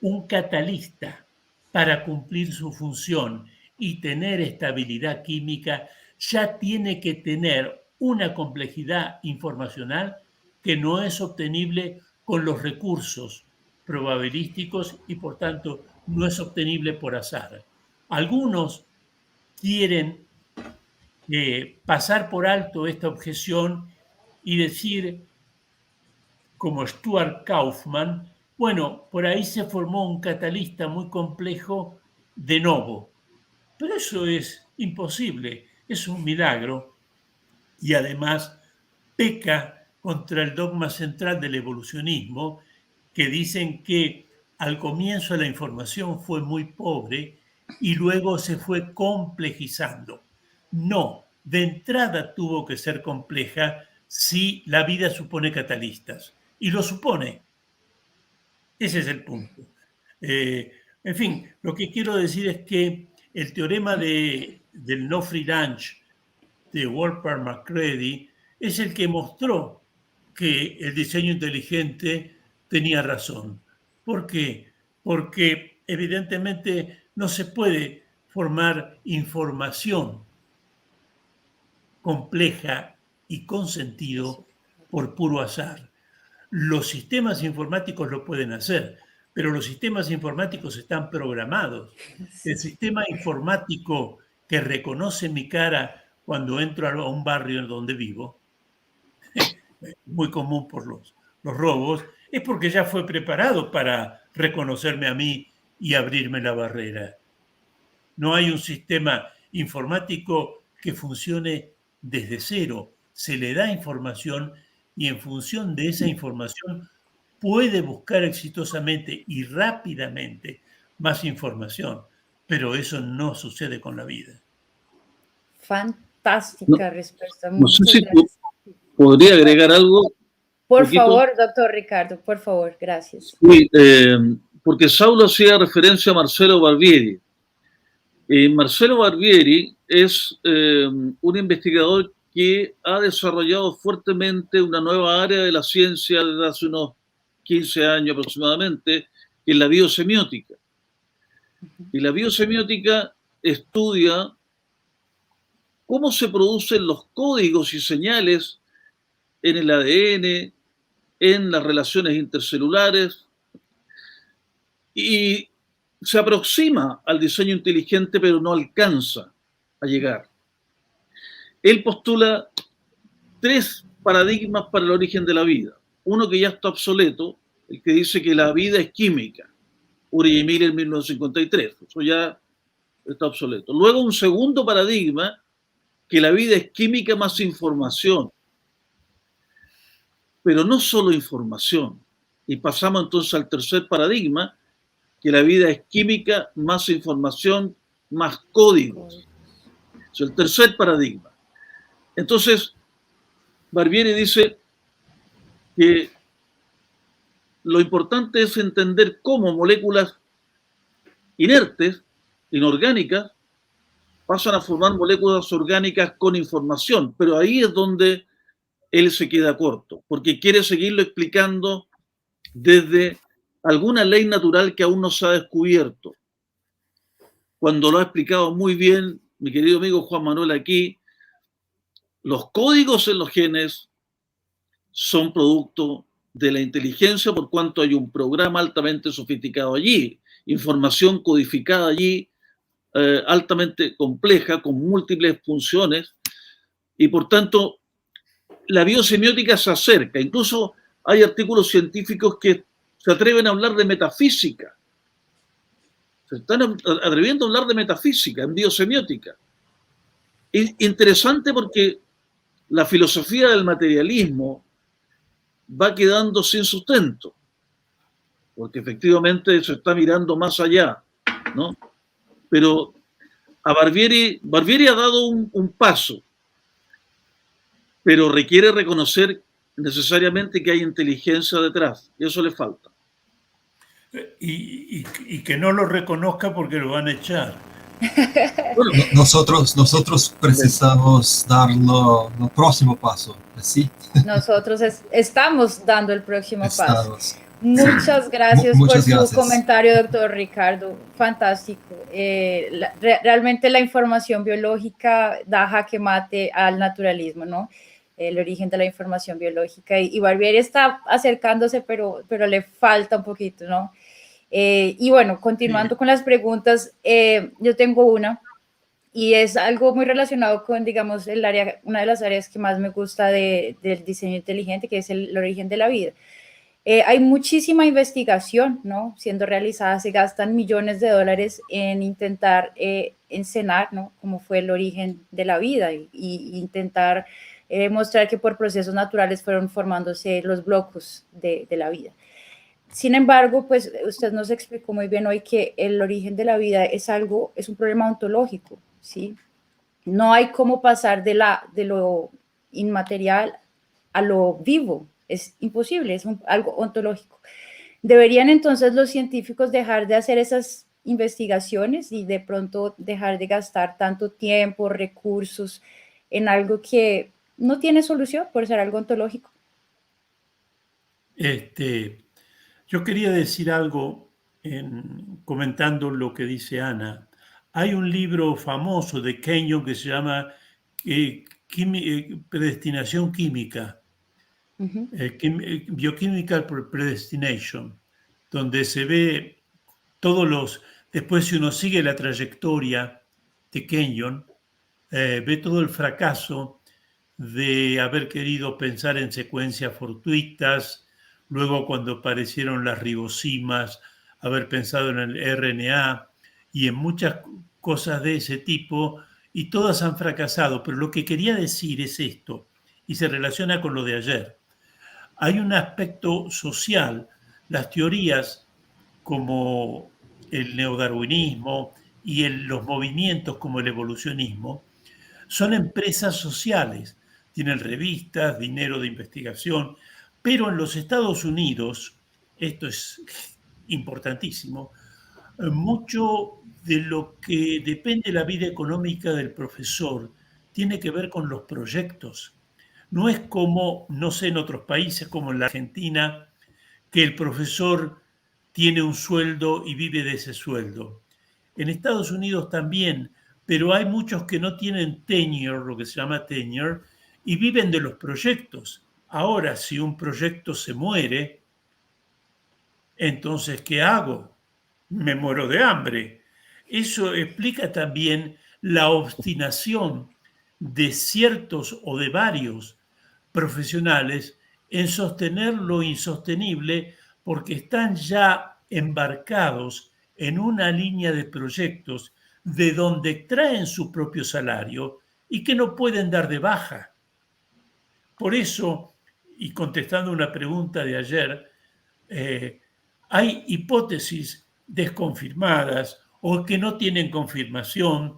un catalista para cumplir su función y tener estabilidad química, ya tiene que tener una complejidad informacional que no es obtenible con los recursos probabilísticos y por tanto no es obtenible por azar. Algunos quieren pasar por alto esta objeción y decir, como Stuart Kaufman, bueno, por ahí se formó un catalista muy complejo de novo. Pero eso es imposible, es un milagro y además peca contra el dogma central del evolucionismo, que dicen que al comienzo la información fue muy pobre y luego se fue complejizando. No, de entrada tuvo que ser compleja si la vida supone catalistas, y lo supone. Ese es el punto. En fin, lo que quiero decir es que el teorema del Nofri-Lange de Wolpert-McCready es el que mostró que el diseño inteligente tenía razón. ¿Por qué? Porque evidentemente no se puede formar información compleja y con sentido por puro azar. Los sistemas informáticos lo pueden hacer, pero los sistemas informáticos están programados. El sistema informático que reconoce mi cara cuando entro a un barrio en donde vivo, muy común por los robos, es porque ya fue preparado para reconocerme a mí y abrirme la barrera. No hay un sistema informático que funcione desde cero. Se le da información y en función de esa información puede buscar exitosamente y rápidamente más información, pero eso no sucede con la vida. Fantástica respuesta. No sé Muchas si gracias. podría agregar algo. Por poquito. favor, doctor Ricardo, por favor, gracias. Sí, porque Saulo hacía referencia a Marcelo Barbieri. Marcelo Barbieri es un investigador que ha desarrollado fuertemente una nueva área de la ciencia desde hace unos 15 años aproximadamente, que es la biosemiótica. Y la biosemiótica estudia cómo se producen los códigos y señales en el ADN, en las relaciones intercelulares, y se aproxima al diseño inteligente, pero no alcanza a llegar. Él postula 3 paradigmas para el origen de la vida. Uno que ya está obsoleto, el que dice que la vida es química, Uri y Miller en 1953, eso ya está obsoleto. Luego un segundo paradigma, que la vida es química más información, pero no solo información. Y pasamos entonces al tercer paradigma, que la vida es química más información más códigos. Es el tercer paradigma. Entonces, Barbieri dice que lo importante es entender cómo moléculas inertes, inorgánicas, pasan a formar moléculas orgánicas con información, pero ahí es donde él se queda corto, porque quiere seguirlo explicando desde alguna ley natural que aún no se ha descubierto. Cuando lo ha explicado muy bien mi querido amigo Juan Manuel aquí, los códigos en los genes son producto de la inteligencia por cuanto hay un programa altamente sofisticado allí, información codificada allí altamente compleja, con múltiples funciones, y por tanto la biosemiótica se acerca. Incluso hay artículos científicos que se atreven a hablar de metafísica. Se están atreviendo a hablar de metafísica en biosemiótica. Es interesante porque la filosofía del materialismo va quedando sin sustento, porque efectivamente se está mirando más allá, ¿no? Pero a Barbieri ha dado un paso, pero requiere reconocer necesariamente que hay inteligencia detrás, y eso le falta. Y que no lo reconozca porque lo van a echar. Bueno, Nosotros precisamos dar el próximo paso, ¿sí? Nosotros estamos dando el próximo paso. Estamos. Muchas gracias Muchas por gracias. su comentario, doctor Ricardo. Fantástico. Realmente la información biológica da jaque mate al naturalismo, ¿no? El origen de la información biológica. Y Barbieri está acercándose, pero le falta un poquito, ¿no? Y bueno, continuando con las preguntas, yo tengo una. Y es algo muy relacionado con, digamos, una de las áreas que más me gusta del diseño inteligente, que es el origen de la vida. Hay muchísima investigación, ¿no? Siendo realizada, se gastan millones de dólares en intentar enseñar, ¿no? Cómo fue el origen de la vida y intentar mostrar que por procesos naturales fueron formándose los bloques de la vida. Sin embargo, pues usted nos explicó muy bien hoy que el origen de la vida es un problema ontológico, ¿sí? No hay cómo pasar de lo inmaterial a lo vivo, es imposible, es algo ontológico. ¿Deberían entonces los científicos dejar de hacer esas investigaciones y de pronto dejar de gastar tanto tiempo, recursos en algo que no tiene solución por ser algo ontológico? Yo quería decir algo comentando lo que dice Ana. Hay un libro famoso de Kenyon que se llama Predestinación Química, Biochemical Predestination, donde se ve después si uno sigue la trayectoria de Kenyon, ve todo el fracaso de haber querido pensar en secuencias fortuitas, luego cuando aparecieron las ribosimas, haber pensado en el RNA y en muchas cosas de ese tipo, y todas han fracasado. Pero lo que quería decir es esto, y se relaciona con lo de ayer. Hay un aspecto social, las teorías como el neodarwinismo y los movimientos como el evolucionismo son empresas sociales, tienen revistas, dinero de investigación, pero en los Estados Unidos, esto es importantísimo, mucho de lo que depende de la vida económica del profesor tiene que ver con los proyectos. No es como, no sé, en otros países como en la Argentina, que el profesor tiene un sueldo y vive de ese sueldo. En Estados Unidos también, pero hay muchos que no tienen tenure, lo que se llama tenure, y viven de los proyectos. Ahora, si un proyecto se muere, entonces, ¿qué hago? Me muero de hambre. Eso explica también la obstinación de ciertos o de varios profesionales en sostener lo insostenible porque están ya embarcados en una línea de proyectos de donde extraen su propio salario y que no pueden dar de baja. Por eso, y contestando una pregunta de ayer, hay hipótesis desconfirmadas o que no tienen confirmación,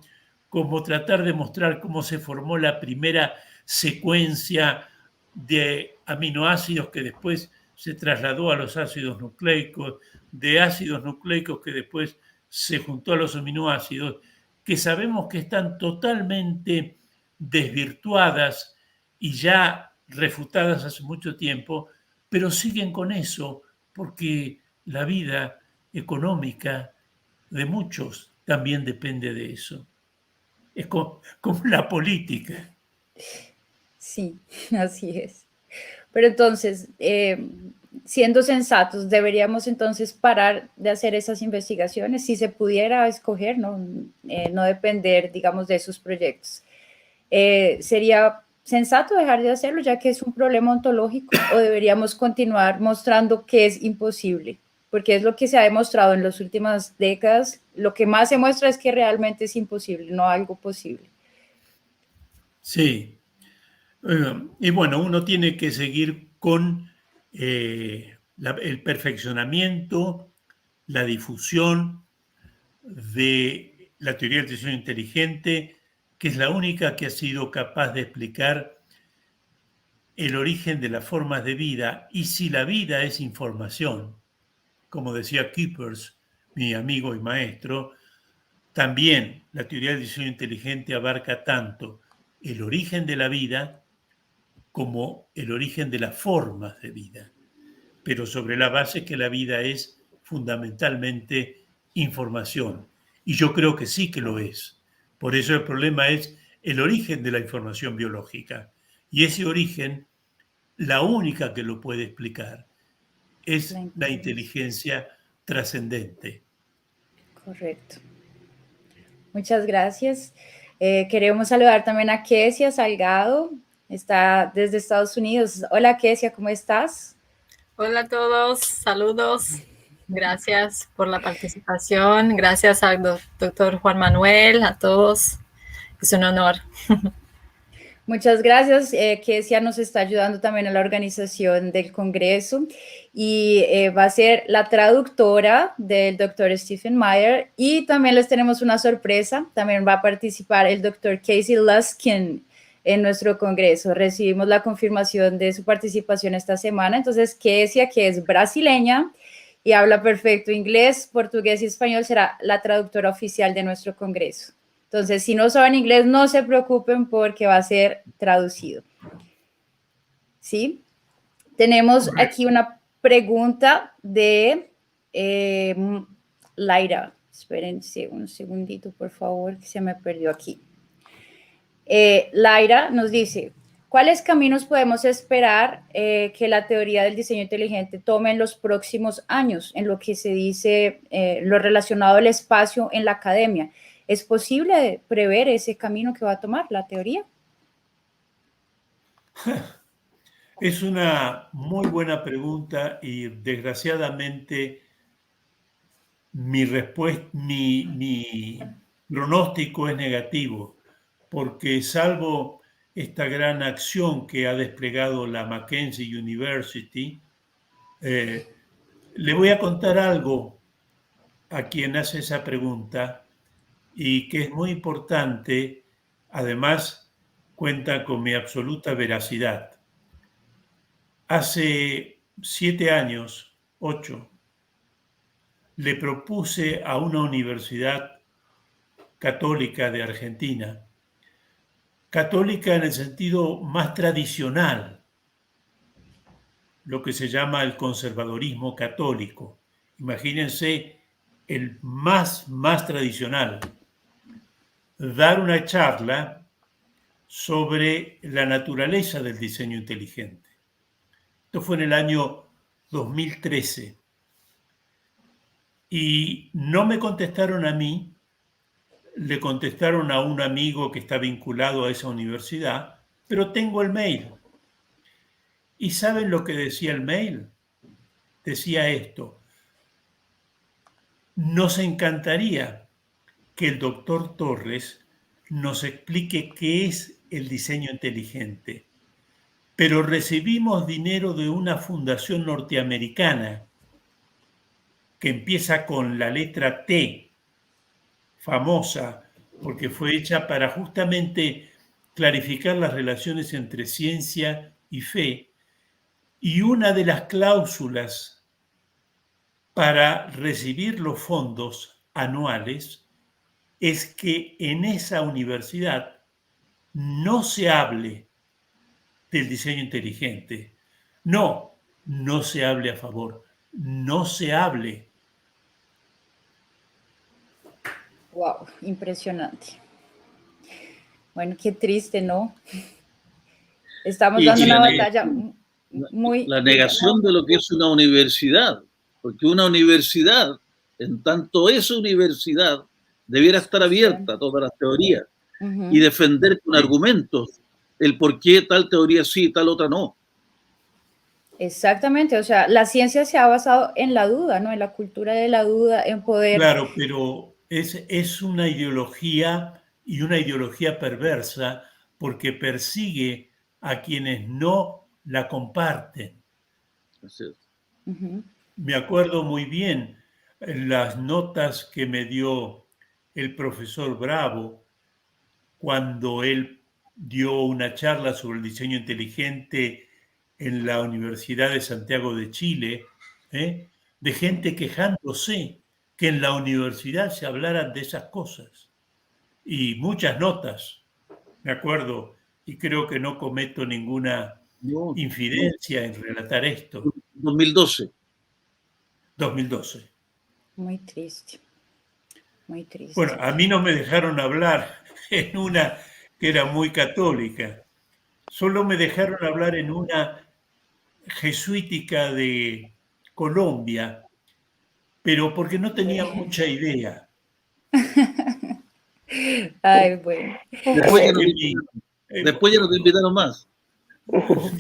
como tratar de mostrar cómo se formó la primera secuencia de aminoácidos que después se trasladó a los ácidos nucleicos, de ácidos nucleicos que después se juntó a los aminoácidos, que sabemos que están totalmente desvirtuadas y ya refutadas hace mucho tiempo, pero siguen con eso porque la vida económica de muchos también depende de eso. Es como la política. Sí, así es. Pero entonces, siendo sensatos, ¿deberíamos entonces parar de hacer esas investigaciones? Si se pudiera escoger, no depender, digamos, de esos proyectos. ¿Sería sensato dejar de hacerlo ya que es un problema ontológico o deberíamos continuar mostrando que es imposible? Porque es lo que se ha demostrado en las últimas décadas. Lo que más se muestra es que realmente es imposible, no algo posible. Sí. Y bueno, uno tiene que seguir con el perfeccionamiento, la difusión de la teoría del diseño inteligente, que es la única que ha sido capaz de explicar el origen de las formas de vida y si la vida es información. Como decía Keepers, mi amigo y maestro, también la teoría del diseño inteligente abarca tanto el origen de la vida como el origen de las formas de vida, pero sobre la base que la vida es fundamentalmente información. Y yo creo que sí que lo es. Por eso el problema es el origen de la información biológica. Y ese origen, la única que lo puede explicar es la inteligencia trascendente. Correcto. Muchas gracias. Queremos saludar también a Kesia Salgado, está desde Estados Unidos. Hola Kesia, ¿cómo estás? Hola a todos, saludos. Gracias por la participación. Gracias al doctor Juan Manuel, a todos. Es un honor. Muchas gracias. Kesia nos está ayudando también a la organización del Congreso y va a ser la traductora del doctor Stephen Meyer. Y también les tenemos una sorpresa. También va a participar el doctor Casey Luskin en nuestro Congreso. Recibimos la confirmación de su participación esta semana. Entonces, Kesia, que es brasileña y habla perfecto inglés, portugués y español, será la traductora oficial de nuestro Congreso. Entonces, si no saben inglés, no se preocupen porque va a ser traducido. ¿Sí? Tenemos aquí una pregunta de Laira. Espérense un segundito, por favor, que se me perdió aquí. Laira nos dice, ¿cuáles caminos podemos esperar que la teoría del diseño inteligente tome en los próximos años en lo que se dice, lo relacionado al espacio en la academia? ¿Es posible prever ese camino que va a tomar la teoría? Es una muy buena pregunta y desgraciadamente mi pronóstico es negativo, porque salvo esta gran acción que ha desplegado la Mackenzie University, le voy a contar algo a quien hace esa pregunta y que es muy importante, además cuenta con mi absoluta veracidad. Hace 7 años, 8, le propuse a una universidad católica de Argentina, católica en el sentido más tradicional, lo que se llama el conservadorismo católico. Imagínense el más tradicional, dar una charla sobre la naturaleza del diseño inteligente. Esto fue en el año 2013. Y no me contestaron a mí, le contestaron a un amigo que está vinculado a esa universidad, pero tengo el mail. ¿Y saben lo que decía el mail? Decía esto: nos encantaría que el doctor Torres nos explique qué es el diseño inteligente, pero recibimos dinero de una fundación norteamericana que empieza con la letra T, famosa porque fue hecha para justamente clarificar las relaciones entre ciencia y fe, y una de las cláusulas para recibir los fondos anuales es que en esa universidad no se hable del diseño inteligente. No se hable a favor, no se hable. Wow, impresionante. Bueno, qué triste, ¿no? Estamos dando una batalla la negación de lo que es una universidad, porque una universidad, en tanto es universidad, debiera estar abierta a todas las teorías y defender con argumentos el por qué tal teoría sí y tal otra no. Exactamente, o sea, la ciencia se ha basado en la duda, ¿no? En la cultura de la duda, en poder... Claro, pero es una ideología y una ideología perversa porque persigue a quienes no la comparten. Así es. Me acuerdo muy bien las notas que me dio el profesor Bravo cuando él dio una charla sobre el diseño inteligente en la Universidad de Santiago de Chile, de gente quejándose que en la universidad se hablaran de esas cosas. Y muchas notas, me acuerdo, y creo que no cometo ninguna infidencia en relatar esto. 2012. 2012. Muy triste. Muy triste. Bueno, a mí no me dejaron hablar en una que era muy católica. Solo me dejaron hablar en una jesuítica de Colombia, pero porque no tenía mucha idea. Ay, bueno. Después ya no te invitaron más.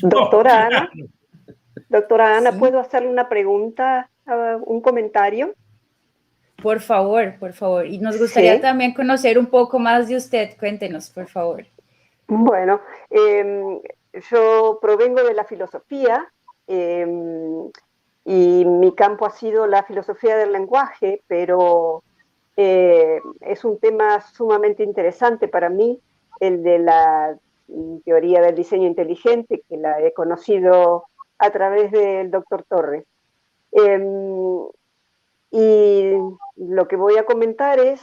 Doctora Ana, claro. doctora Ana, Sí. ¿puedo hacerle una pregunta, un comentario? Por favor, por favor. Y nos gustaría Sí. también conocer un poco más de usted. Cuéntenos, por favor. Bueno, yo provengo de la filosofía y mi campo ha sido la filosofía del lenguaje, pero es un tema sumamente interesante para mí, el de la teoría del diseño inteligente, que la he conocido a través del doctor Torres. Y lo que voy a comentar es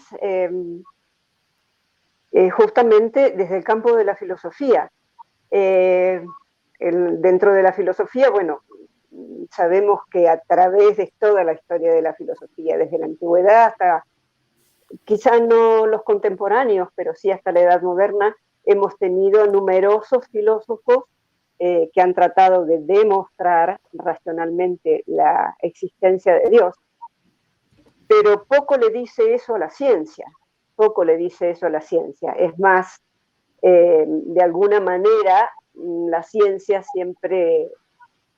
justamente desde el campo de la filosofía. Dentro de la filosofía, bueno, sabemos que a través de toda la historia de la filosofía, desde la antigüedad hasta, quizá no los contemporáneos, pero sí hasta la Edad Moderna, hemos tenido numerosos filósofos que han tratado de demostrar racionalmente la existencia de Dios. Pero poco le dice eso a la ciencia, poco le dice eso a la ciencia. Es más, de alguna manera, la ciencia siempre,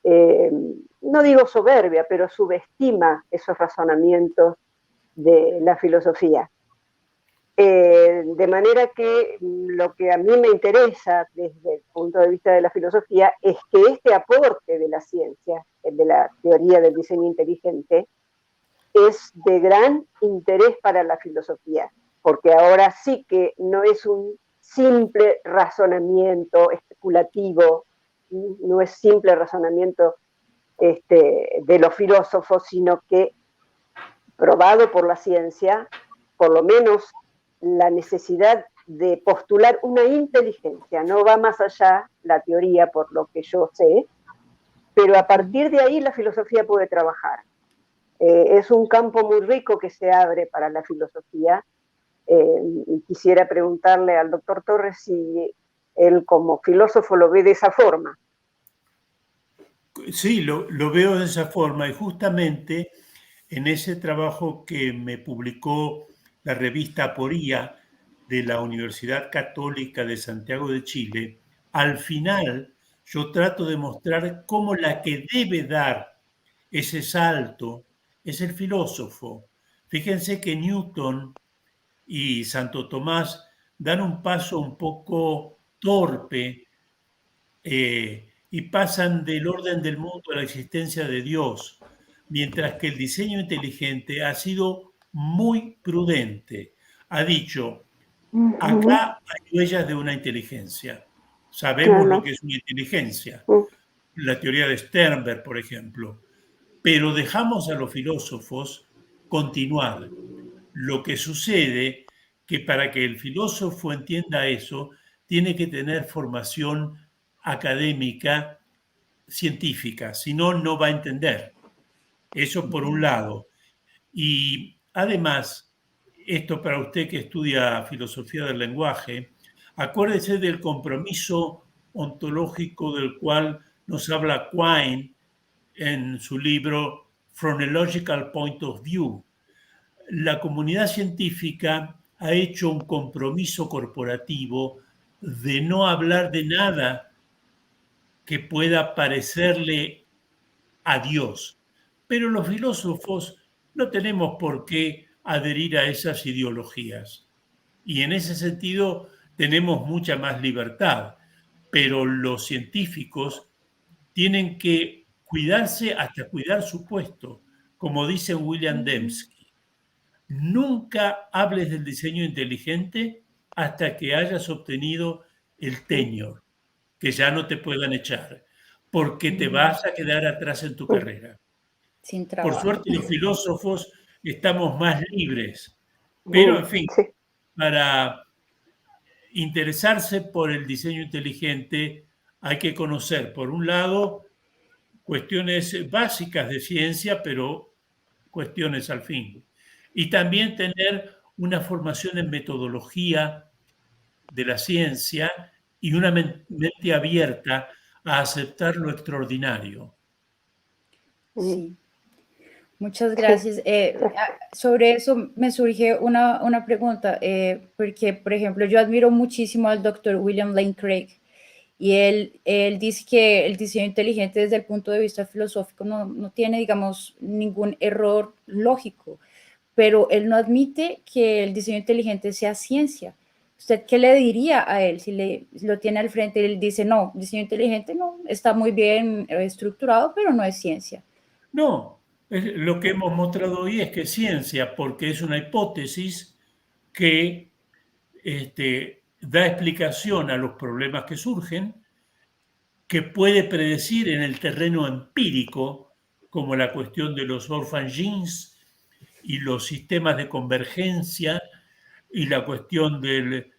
no digo soberbia, pero subestima esos razonamientos de la filosofía. De manera que lo que a mí me interesa desde el punto de vista de la filosofía es que este aporte de la ciencia, de la teoría del diseño inteligente, es de gran interés para la filosofía, porque ahora sí que no es un simple razonamiento especulativo, no es simple razonamiento de los filósofos, sino que probado por la ciencia, por lo menos la necesidad de postular una inteligencia, no va más allá la teoría por lo que yo sé, pero a partir de ahí la filosofía puede trabajar. Es un campo muy rico que se abre para la filosofía y quisiera preguntarle al doctor Torres si él como filósofo lo ve de esa forma. Sí, lo veo de esa forma y justamente en ese trabajo que me publicó la revista Aporía de la Universidad Católica de Santiago de Chile, al final yo trato de mostrar cómo la que debe dar ese salto es el filósofo. Fíjense que Newton y Santo Tomás dan un paso un poco torpe y pasan del orden del mundo a la existencia de Dios, mientras que el diseño inteligente ha sido muy prudente. Ha dicho, acá hay huellas de una inteligencia. Sabemos lo que es una inteligencia, la teoría de Sternberg, por ejemplo, pero dejamos a los filósofos continuar. Lo que sucede que para que el filósofo entienda eso, tiene que tener formación académica, científica, si no, no va a entender. Eso por un lado. Y además, esto para usted que estudia filosofía del lenguaje, acuérdese del compromiso ontológico del cual nos habla Quine en su libro From a Logical Point of View. La comunidad científica ha hecho un compromiso corporativo de no hablar de nada que pueda parecerle a Dios. Pero los filósofos no tenemos por qué adherir a esas ideologías. Y en ese sentido tenemos mucha más libertad. Pero los científicos tienen que cuidarse hasta cuidar su puesto, como dice William Dembski. Nunca hables del diseño inteligente hasta que hayas obtenido el tenure, que ya no te puedan echar, porque te vas a quedar atrás en tu carrera. Sin Por trabajo. suerte los filósofos estamos más libres, pero en fin, para interesarse por el diseño inteligente hay que conocer, por un lado, cuestiones básicas de ciencia, pero cuestiones al fin. Y también tener una formación en metodología de la ciencia y una mente abierta a aceptar lo extraordinario. Sí. Muchas gracias. Sobre eso me surge una pregunta, porque, por ejemplo, yo admiro muchísimo al doctor William Lane Craig, y él dice que el diseño inteligente desde el punto de vista filosófico no tiene, digamos, ningún error lógico, pero él no admite que el diseño inteligente sea ciencia. ¿Usted qué le diría a él si lo tiene al frente y él dice, no, diseño inteligente no, está muy bien estructurado, pero no es ciencia? No, lo que hemos mostrado hoy es que es ciencia, porque es una hipótesis que da explicación a los problemas que surgen, que puede predecir en el terreno empírico, como la cuestión de los orphan genes y los sistemas de convergencia y la cuestión del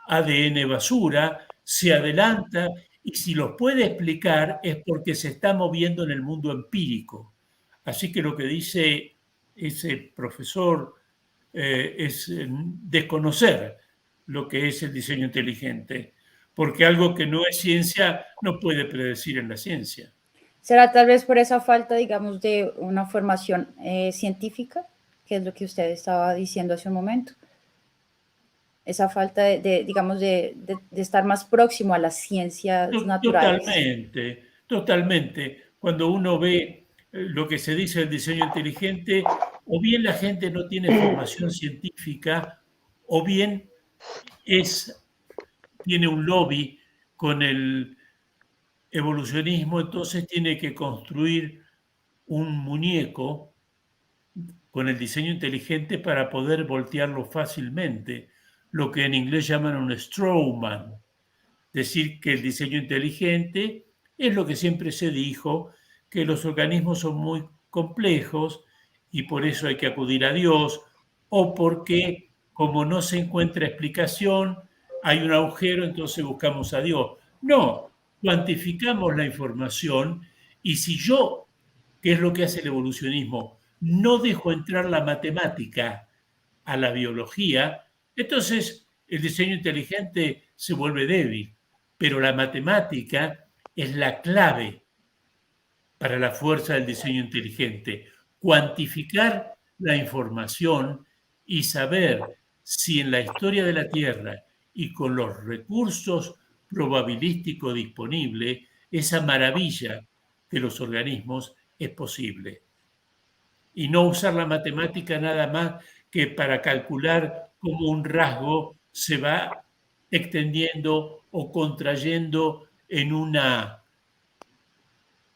ADN basura, se adelanta, y si los puede explicar es porque se está moviendo en el mundo empírico. Así que lo que dice ese profesor es desconocer lo que es el diseño inteligente, porque algo que no es ciencia no puede predecir en la ciencia. ¿Será tal vez por esa falta, digamos, de una formación científica, que es lo que usted estaba diciendo hace un momento? Esa falta digamos, de estar más próximo a las ciencias naturales. Totalmente. Cuando uno ve lo que se dice del diseño inteligente, o bien la gente no tiene formación científica, o bien tiene un lobby con el evolucionismo, entonces tiene que construir un muñeco con el diseño inteligente para poder voltearlo fácilmente, lo que en inglés llaman un strawman. Decir que el diseño inteligente es lo que siempre se dijo, que los organismos son muy complejos y por eso hay que acudir a Dios, o porque como no se encuentra explicación, hay un agujero, entonces buscamos a Dios. No, cuantificamos la información, y si yo, que es lo que hace el evolucionismo, no dejo entrar la matemática a la biología, entonces el diseño inteligente se vuelve débil. Pero la matemática es la clave para la fuerza del diseño inteligente. Cuantificar la información y saber si en la historia de la Tierra y con los recursos probabilísticos disponibles, esa maravilla de los organismos es posible. Y no usar la matemática nada más que para calcular cómo un rasgo se va extendiendo o contrayendo en una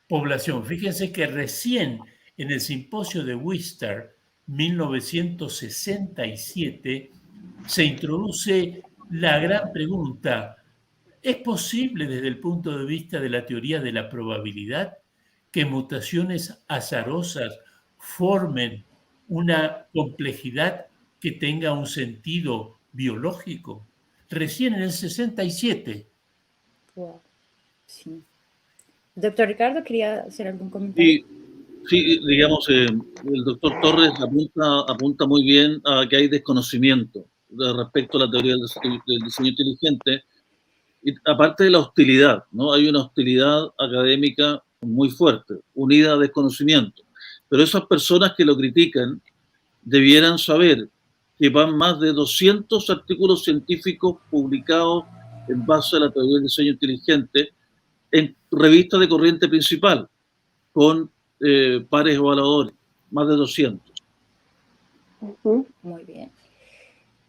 población. Fíjense que recién en el simposio de Worcester, 1967, se introduce la gran pregunta: ¿es posible desde el punto de vista de la teoría de la probabilidad que mutaciones azarosas formen una complejidad que tenga un sentido biológico? Recién en el 67. Wow. Sí. Doctor Ricardo, ¿quería hacer algún comentario? Sí, digamos, el doctor Torres apunta muy bien a que hay desconocimiento respecto a la teoría del diseño inteligente, Y aparte de la hostilidad, ¿no? Hay una hostilidad académica muy fuerte, unida a desconocimiento. Pero esas personas que lo critican debieran saber que van más de 200 artículos científicos publicados en base a la teoría del diseño inteligente en revistas de corriente principal, con pares evaluadores, más de 200. Muy bien.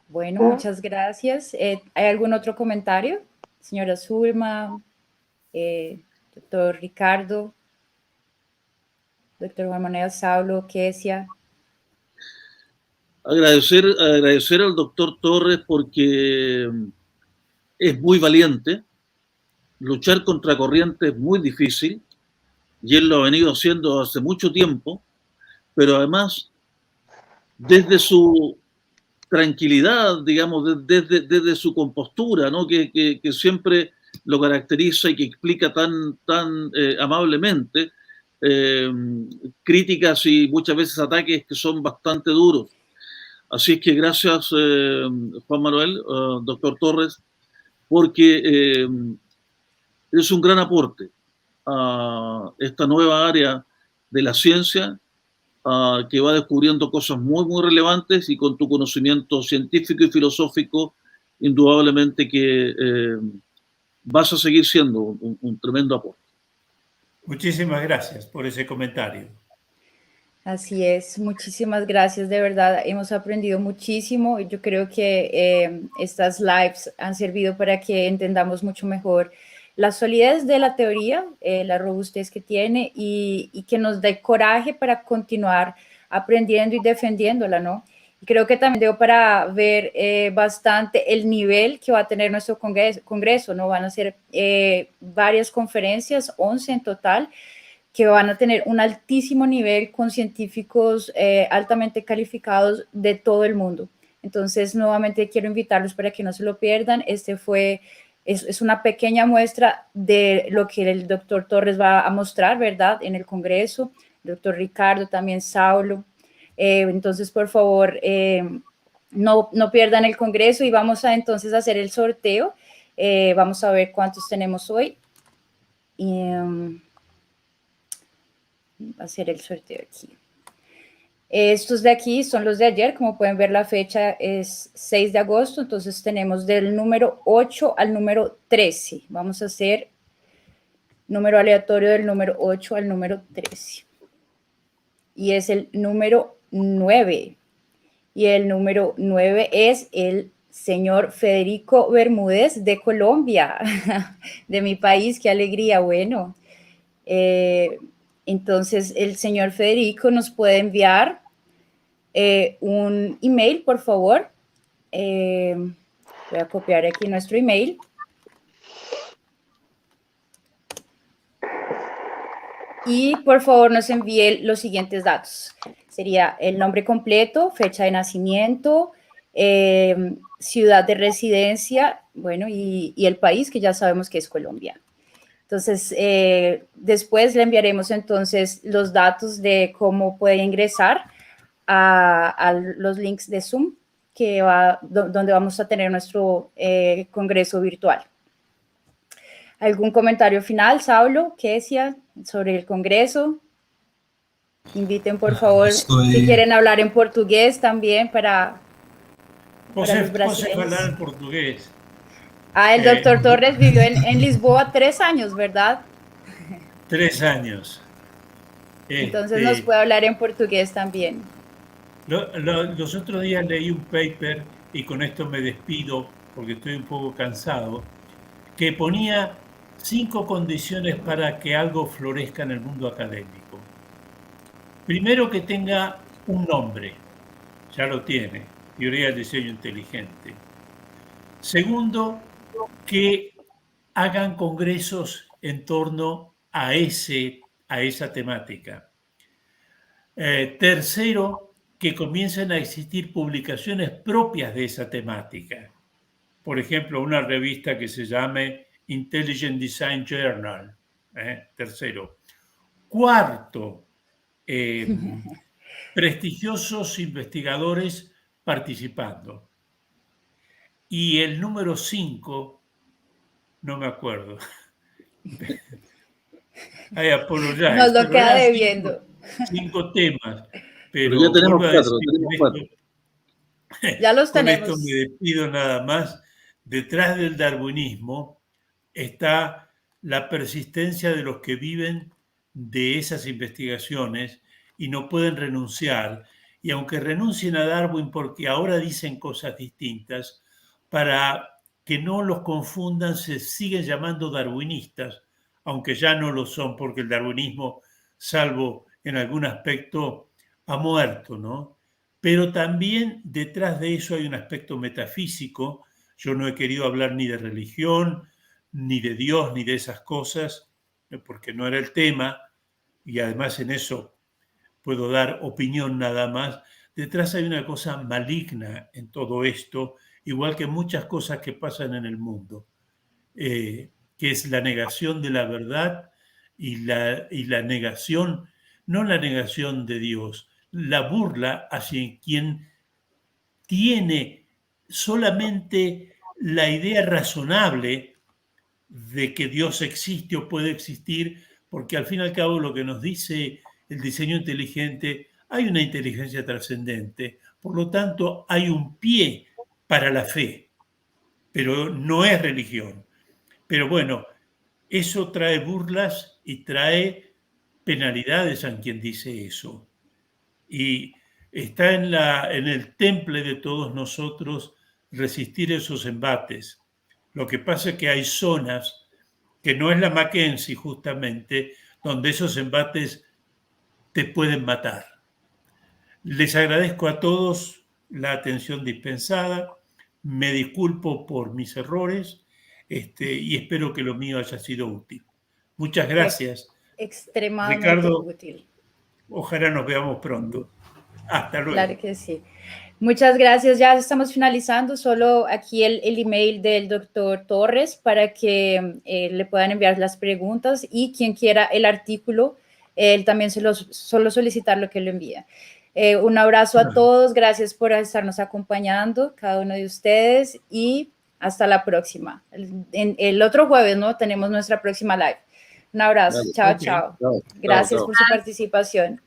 Bueno, muchas gracias. ¿Hay algún otro comentario? Señora Zulma, doctor Ricardo, doctor Juan Manuel, Saulo, Kesia. Agradecer al doctor Torres porque es muy valiente. Luchar contra corriente es muy difícil y él lo ha venido haciendo hace mucho tiempo, pero además desde su tranquilidad, digamos, desde su compostura, ¿no? que siempre lo caracteriza y que explica tan amablemente críticas y muchas veces ataques que son bastante duros. Así es que gracias, Juan Manuel, doctor Torres, porque es un gran aporte a esta nueva área de la ciencia que va descubriendo cosas muy, muy relevantes y con tu conocimiento científico y filosófico, indudablemente que vas a seguir siendo un tremendo aporte. Muchísimas gracias por ese comentario. Así es, muchísimas gracias, de verdad, hemos aprendido muchísimo y yo creo que estas lives han servido para que entendamos mucho mejor la solidez de la teoría, la robustez que tiene y que nos dé coraje para continuar aprendiendo y defendiéndola, ¿no? Y creo que también dio para ver bastante el nivel que va a tener nuestro congreso, ¿no? Van a ser varias conferencias, 11 en total, que van a tener un altísimo nivel con científicos altamente calificados de todo el mundo. Entonces, nuevamente quiero invitarlos para que no se lo pierdan. Es una pequeña muestra de lo que el doctor Torres va a mostrar, ¿verdad? En el Congreso, el doctor Ricardo, también Saulo. Entonces, por favor, no pierdan el Congreso y vamos a entonces hacer el sorteo. Vamos a ver cuántos tenemos hoy. Y, hacer el sorteo aquí. Estos de aquí son los de ayer, como pueden ver la fecha es 6 de agosto, entonces tenemos del número 8 al número 13. Vamos a hacer número aleatorio del número 8 al número 13. Y es el número 9. Y el número 9 es el señor Federico Bermúdez de Colombia, de mi país, qué alegría, bueno. Entonces, el señor Federico nos puede enviar un email, por favor. Voy a copiar aquí nuestro email. Y, por favor, nos envíe los siguientes datos. Sería el nombre completo, fecha de nacimiento, ciudad de residencia, bueno, y el país, que ya sabemos que es Colombia. Entonces, después le enviaremos entonces los datos de cómo puede ingresar a los links de Zoom, donde vamos a tener nuestro congreso virtual. ¿Algún comentario final, Saulo, Kesia, sobre el congreso? Inviten, por favor, si quieren hablar en portugués también para los brasileños. ¿Puedo hablar en portugués? El doctor Torres vivió en Lisboa 3 años, ¿verdad? 3 años. Entonces nos puede hablar en portugués también. Los otros días leí un paper, y con esto me despido porque estoy un poco cansado, que ponía 5 condiciones para que algo florezca en el mundo académico. Primero, que tenga un nombre. Ya lo tiene, teoría del diseño inteligente. Segundo, que hagan congresos en torno a esa temática. Tercero, que comiencen a existir publicaciones propias de esa temática. Por ejemplo, una revista que se llame Intelligent Design Journal. Tercero. Cuarto, prestigiosos investigadores participando. Y el número 5, no me acuerdo. I apologize. Nos lo Pero queda eran debiendo. 5 temas. Pero Pero ya tenemos vuelvo a 4, decir, tenemos 4. Ya los con esto tenemos. me despido nada más. Detrás del darwinismo está la persistencia de los que viven de esas investigaciones y no pueden renunciar. Y aunque renuncien a Darwin porque ahora dicen cosas distintas, para que no los confundan, se siguen llamando darwinistas, aunque ya no lo son, porque el darwinismo, salvo en algún aspecto, ha muerto, ¿no? Pero también detrás de eso hay un aspecto metafísico. Yo no he querido hablar ni de religión, ni de Dios, ni de esas cosas, porque no era el tema, y además en eso puedo dar opinión nada más. Detrás hay una cosa maligna en todo esto, igual que muchas cosas que pasan en el mundo, que es la negación de la verdad y la negación, no la negación de Dios, la burla hacia quien tiene solamente la idea razonable de que Dios existe o puede existir, porque al fin y al cabo lo que nos dice el diseño inteligente, hay una inteligencia trascendente, por lo tanto hay un pie para la fe, pero no es religión. Pero bueno, eso trae burlas y trae penalidades a quien dice eso. Y está en el temple de todos nosotros resistir esos embates. Lo que pasa es que hay zonas, que no es la Mackenzie justamente, donde esos embates te pueden matar. Les agradezco a todos la atención dispensada, me disculpo por mis errores y espero que lo mío haya sido útil. Muchas gracias. Extremadamente Ricardo, útil. ojalá nos veamos pronto. Hasta luego. Claro que sí. Muchas gracias. Ya estamos finalizando. Solo aquí el email del doctor Torres para que le puedan enviar las preguntas y quien quiera el artículo, él también solo solicitar lo que lo envía. Un abrazo a todos. Gracias por estarnos acompañando, cada uno de ustedes, y hasta la próxima. El otro jueves, ¿no? Tenemos nuestra próxima live. Un abrazo. Vale. Chao, Ok. chao. Chao. Gracias Chao. por su participación.